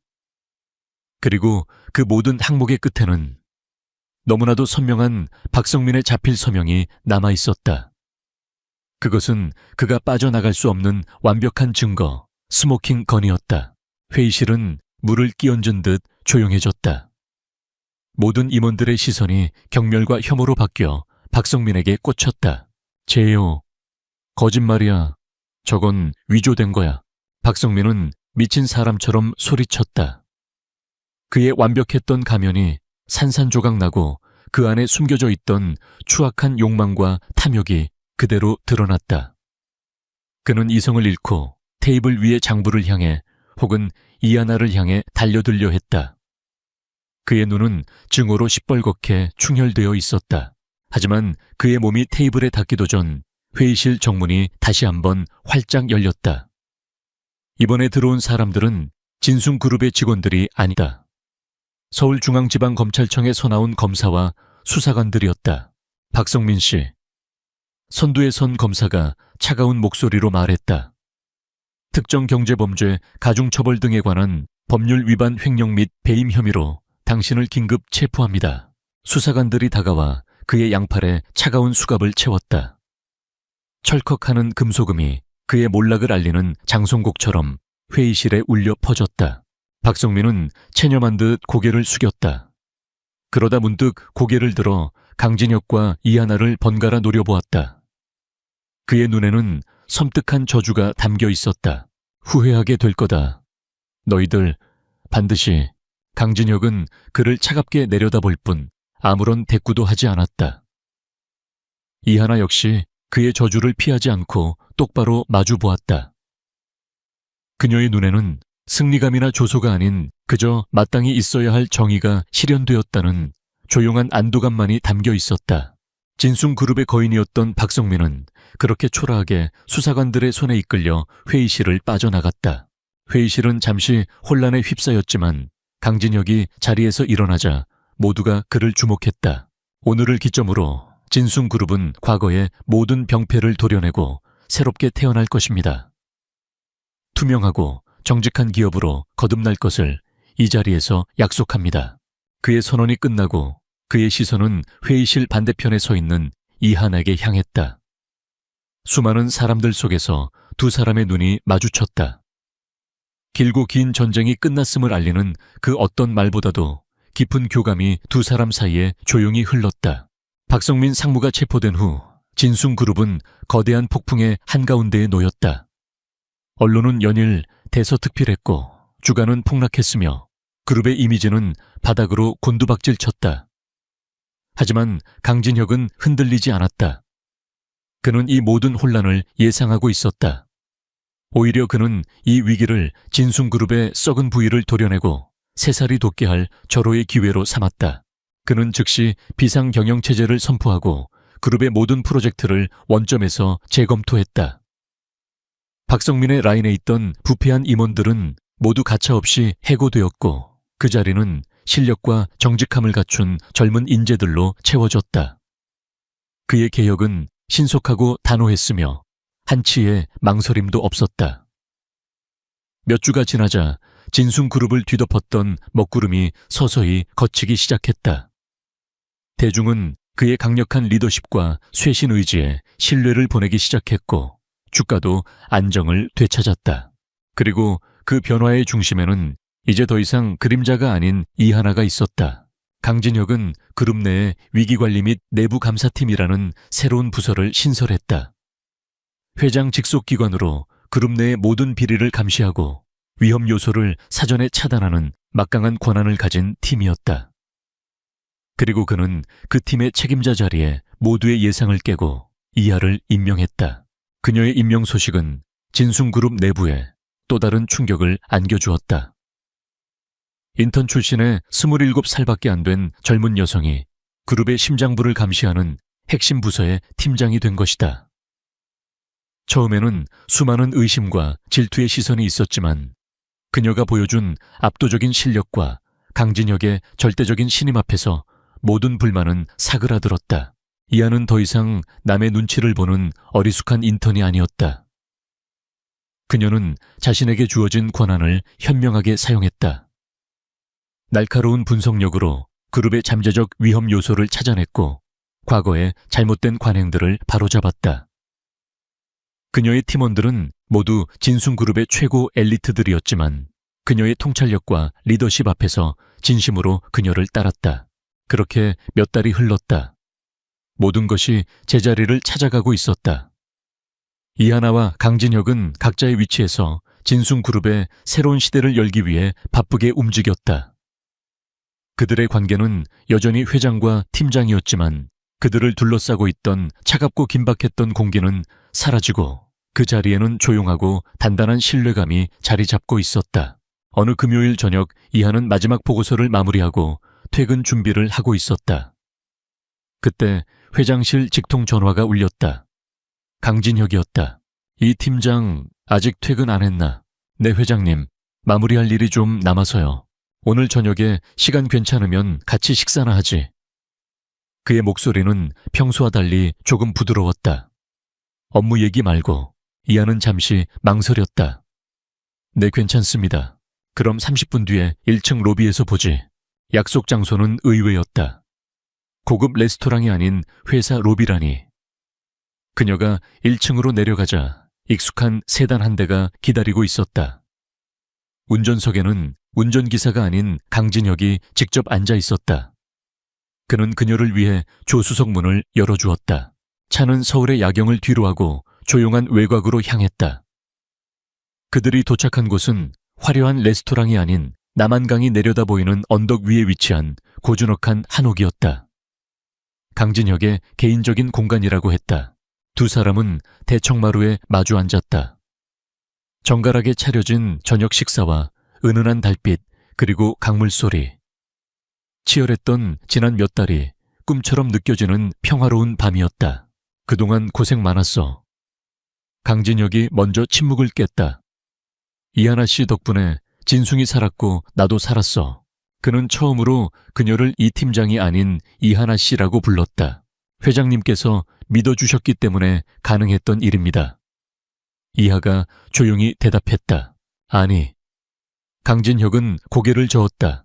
그리고 그 모든 항목의 끝에는 너무나도 선명한 박성민의 자필 서명이 남아 있었다. 그것은 그가 빠져나갈 수 없는 완벽한 증거, 스모킹 건이었다. 회의실은 물을 끼얹은 듯 조용해졌다. 모든 임원들의 시선이 경멸과 혐오로 바뀌어 박성민에게 꽂혔다. 제요, 거짓말이야. 저건 위조된 거야. 박성민은 미친 사람처럼 소리쳤다. 그의 완벽했던 가면이 산산조각 나고 그 안에 숨겨져 있던 추악한 욕망과 탐욕이 그대로 드러났다. 그는 이성을 잃고 테이블 위의 장부를 향해 혹은 이하나를 향해 달려들려 했다. 그의 눈은 증오로 시뻘겋게 충혈되어 있었다. 하지만 그의 몸이 테이블에 닿기도 전 회의실 정문이 다시 한번 활짝 열렸다. 이번에 들어온 사람들은 진숭그룹의 직원들이 아니다. 서울중앙지방검찰청에 서나온 검사와 수사관들이었다. 박성민 씨. 선두에 선 검사가 차가운 목소리로 말했다. 특정 경제범죄, 가중처벌 등에 관한 법률 위반 횡령 및 배임 혐의로 당신을 긴급 체포합니다. 수사관들이 다가와 그의 양팔에 차가운 수갑을 채웠다. 철컥하는 금소금이 그의 몰락을 알리는 장송곡처럼 회의실에 울려 퍼졌다. 박성민은 체념한 듯 고개를 숙였다. 그러다 문득 고개를 들어 강진혁과 이하나를 번갈아 노려보았다. 그의 눈에는 섬뜩한 저주가 담겨 있었다. 후회하게 될 거다. 너희들 반드시. 강진혁은 그를 차갑게 내려다볼 뿐 아무런 대꾸도 하지 않았다. 이하나 역시 그의 저주를 피하지 않고 똑바로 마주 보았다. 그녀의 눈에는 승리감이나 조소가 아닌 그저 마땅히 있어야 할 정의가 실현되었다는 조용한 안도감만이 담겨 있었다. 진숭그룹의 거인이었던 박성민은 그렇게 초라하게 수사관들의 손에 이끌려 회의실을 빠져나갔다. 회의실은 잠시 혼란에 휩싸였지만 강진혁이 자리에서 일어나자 모두가 그를 주목했다. 오늘을 기점으로 진숭그룹은 과거의 모든 병폐를 도려내고 새롭게 태어날 것입니다. 투명하고 정직한 기업으로 거듭날 것을 이 자리에서 약속합니다. 그의 선언이 끝나고 그의 시선은 회의실 반대편에 서 있는 이하나에게 향했다. 수많은 사람들 속에서 두 사람의 눈이 마주쳤다. 길고 긴 전쟁이 끝났음을 알리는 그 어떤 말보다도 깊은 교감이 두 사람 사이에 조용히 흘렀다. 박성민 상무가 체포된 후 진숭그룹은 거대한 폭풍의 한가운데에 놓였다. 언론은 연일 대서특필했고 주가는 폭락했으며 그룹의 이미지는 바닥으로 곤두박질 쳤다. 하지만 강진혁은 흔들리지 않았다. 그는 이 모든 혼란을 예상하고 있었다. 오히려 그는 이 위기를 진숭그룹의 썩은 부위를 도려내고 새살이 돋게 할 절호의 기회로 삼았다. 그는 즉시 비상경영체제를 선포하고 그룹의 모든 프로젝트를 원점에서 재검토했다. 박성민의 라인에 있던 부패한 임원들은 모두 가차없이 해고되었고 그 자리는 실력과 정직함을 갖춘 젊은 인재들로 채워졌다. 그의 개혁은 신속하고 단호했으며 한치의 망설임도 없었다. 몇 주가 지나자 진숭그룹을 뒤덮었던 먹구름이 서서히 걷히기 시작했다. 대중은 그의 강력한 리더십과 쇄신 의지에 신뢰를 보내기 시작했고 주가도 안정을 되찾았다. 그리고 그 변화의 중심에는 이제 더 이상 그림자가 아닌 이하나가 있었다. 강진혁은 그룹 내에 위기관리 및 내부감사팀이라는 새로운 부서를 신설했다. 회장 직속 기관으로 그룹 내의 모든 비리를 감시하고 위험 요소를 사전에 차단하는 막강한 권한을 가진 팀이었다. 그리고 그는 그 팀의 책임자 자리에 모두의 예상을 깨고 이하를 임명했다. 그녀의 임명 소식은 진숭그룹 내부에 또 다른 충격을 안겨주었다. 인턴 출신의 27살밖에 안 된 젊은 여성이 그룹의 심장부를 감시하는 핵심 부서의 팀장이 된 것이다. 처음에는 수많은 의심과 질투의 시선이 있었지만 그녀가 보여준 압도적인 실력과 강진혁의 절대적인 신임 앞에서 모든 불만은 사그라들었다. 이하는 더 이상 남의 눈치를 보는 어리숙한 인턴이 아니었다. 그녀는 자신에게 주어진 권한을 현명하게 사용했다. 날카로운 분석력으로 그룹의 잠재적 위험 요소를 찾아냈고 과거의 잘못된 관행들을 바로잡았다. 그녀의 팀원들은 모두 진숭그룹의 최고 엘리트들이었지만 그녀의 통찰력과 리더십 앞에서 진심으로 그녀를 따랐다. 그렇게 몇 달이 흘렀다. 모든 것이 제자리를 찾아가고 있었다. 이하나와 강진혁은 각자의 위치에서 진숭그룹의 새로운 시대를 열기 위해 바쁘게 움직였다. 그들의 관계는 여전히 회장과 팀장이었지만 그들을 둘러싸고 있던 차갑고 긴박했던 공기는 사라지고 그 자리에는 조용하고 단단한 신뢰감이 자리 잡고 있었다. 어느 금요일 저녁 이하는 마지막 보고서를 마무리하고 퇴근 준비를 하고 있었다. 그때 회장실 직통 전화가 울렸다. 강진혁이었다. 이 팀장 아직 퇴근 안 했나? 네 회장님, 마무리할 일이 좀 남아서요. 오늘 저녁에 시간 괜찮으면 같이 식사나 하지. 그의 목소리는 평소와 달리 조금 부드러웠다. 업무 얘기 말고. 이하는 잠시 망설였다. 네, 괜찮습니다. 그럼 30분 뒤에 1층 로비에서 보지. 약속 장소는 의외였다. 고급 레스토랑이 아닌 회사 로비라니. 그녀가 1층으로 내려가자 익숙한 세단 한 대가 기다리고 있었다. 운전석에는 운전기사가 아닌 강진혁이 직접 앉아 있었다. 그는 그녀를 위해 조수석 문을 열어주었다. 차는 서울의 야경을 뒤로하고 조용한 외곽으로 향했다. 그들이 도착한 곳은 화려한 레스토랑이 아닌 남한강이 내려다 보이는 언덕 위에 위치한 고즈넉한 한옥이었다. 강진혁의 개인적인 공간이라고 했다. 두 사람은 대청마루에 마주 앉았다. 정갈하게 차려진 저녁 식사와 은은한 달빛 그리고 강물 소리. 치열했던 지난 몇 달이 꿈처럼 느껴지는 평화로운 밤이었다. 그동안 고생 많았어. 강진혁이 먼저 침묵을 깼다. 이하나 씨 덕분에 진숭이 살았고 나도 살았어. 그는 처음으로 그녀를 이 팀장이 아닌 이하나 씨라고 불렀다. 회장님께서 믿어주셨기 때문에 가능했던 일입니다. 이하가 조용히 대답했다. 아니. 강진혁은 고개를 저었다.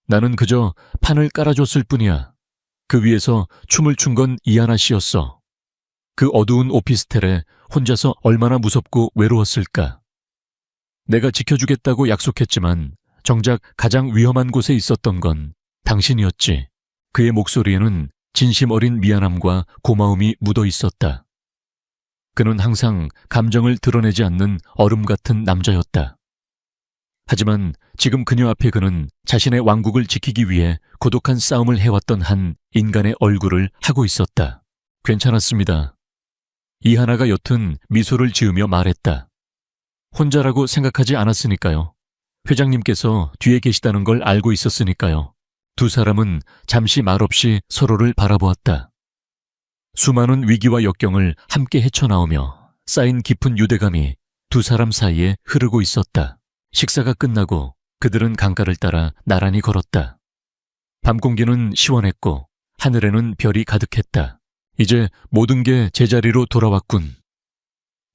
나는 그저 판을 깔아줬을 뿐이야. 그 위에서 춤을 춘 건 이하나 씨였어. 그 어두운 오피스텔에 혼자서 얼마나 무섭고 외로웠을까. 내가 지켜주겠다고 약속했지만 정작 가장 위험한 곳에 있었던 건 당신이었지. 그의 목소리에는 진심 어린 미안함과 고마움이 묻어 있었다. 그는 항상 감정을 드러내지 않는 얼음 같은 남자였다. 하지만 지금 그녀 앞에 그는 자신의 왕국을 지키기 위해 고독한 싸움을 해왔던 한 인간의 얼굴을 하고 있었다. 괜찮았습니다. 이하나가 옅은 미소를 지으며 말했다. 혼자라고 생각하지 않았으니까요. 회장님께서 뒤에 계시다는 걸 알고 있었으니까요. 두 사람은 잠시 말없이 서로를 바라보았다. 수많은 위기와 역경을 함께 헤쳐나오며 쌓인 깊은 유대감이 두 사람 사이에 흐르고 있었다. 식사가 끝나고 그들은 강가를 따라 나란히 걸었다. 밤 공기는 시원했고 하늘에는 별이 가득했다. 이제 모든 게 제자리로 돌아왔군.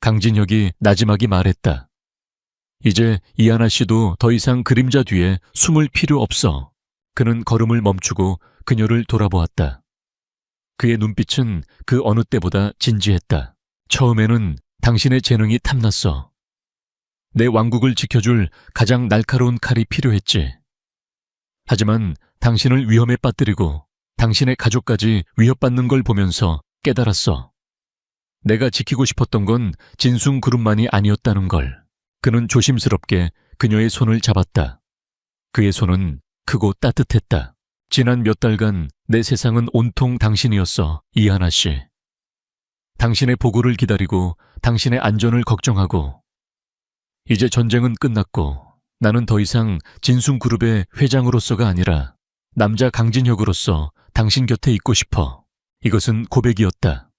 강진혁이 나지막이 말했다. 이제 이하나 씨도 더 이상 그림자 뒤에 숨을 필요 없어. 그는 걸음을 멈추고 그녀를 돌아보았다. 그의 눈빛은 그 어느 때보다 진지했다. 처음에는 당신의 재능이 탐났어. 내 왕국을 지켜줄 가장 날카로운 칼이 필요했지. 하지만 당신을 위험에 빠뜨리고 당신의 가족까지 위협받는 걸 보면서 깨달았어. 내가 지키고 싶었던 건 진숭 그룹만이 아니었다는 걸. 그는 조심스럽게 그녀의 손을 잡았다. 그의 손은 크고 따뜻했다. 지난 몇 달간 내 세상은 온통 당신이었어, 이하나 씨. 당신의 보고를 기다리고 당신의 안전을 걱정하고 이제 전쟁은 끝났고 나는 더 이상 진숭그룹의 회장으로서가 아니라 남자 강진혁으로서 당신 곁에 있고 싶어. 이것은 고백이었다.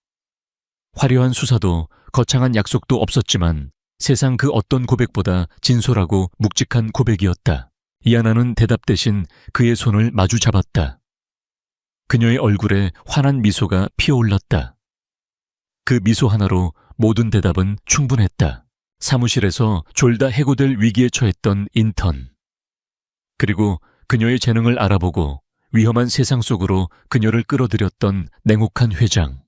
화려한 수사도 거창한 약속도 없었지만 세상 그 어떤 고백보다 진솔하고 묵직한 고백이었다. 이하나는 대답 대신 그의 손을 마주 잡았다. 그녀의 얼굴에 환한 미소가 피어올랐다. 그 미소 하나로 모든 대답은 충분했다. 사무실에서 졸다 해고될 위기에 처했던 인턴. 그리고 그녀의 재능을 알아보고 위험한 세상 속으로 그녀를 끌어들였던 냉혹한 회장.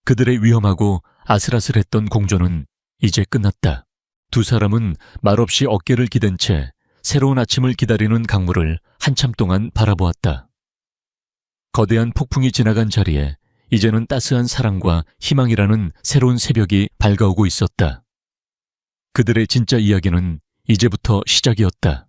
그들의 위험하고 아슬아슬했던 공존은 이제 끝났다. 두 사람은 말없이 어깨를 기댄 채 새로운 아침을 기다리는 강물을 한참 동안 바라보았다. 거대한 폭풍이 지나간 자리에 이제는 따스한 사랑과 희망이라는 새로운 새벽이 밝아오고 있었다. 그들의 진짜 이야기는 이제부터 시작이었다.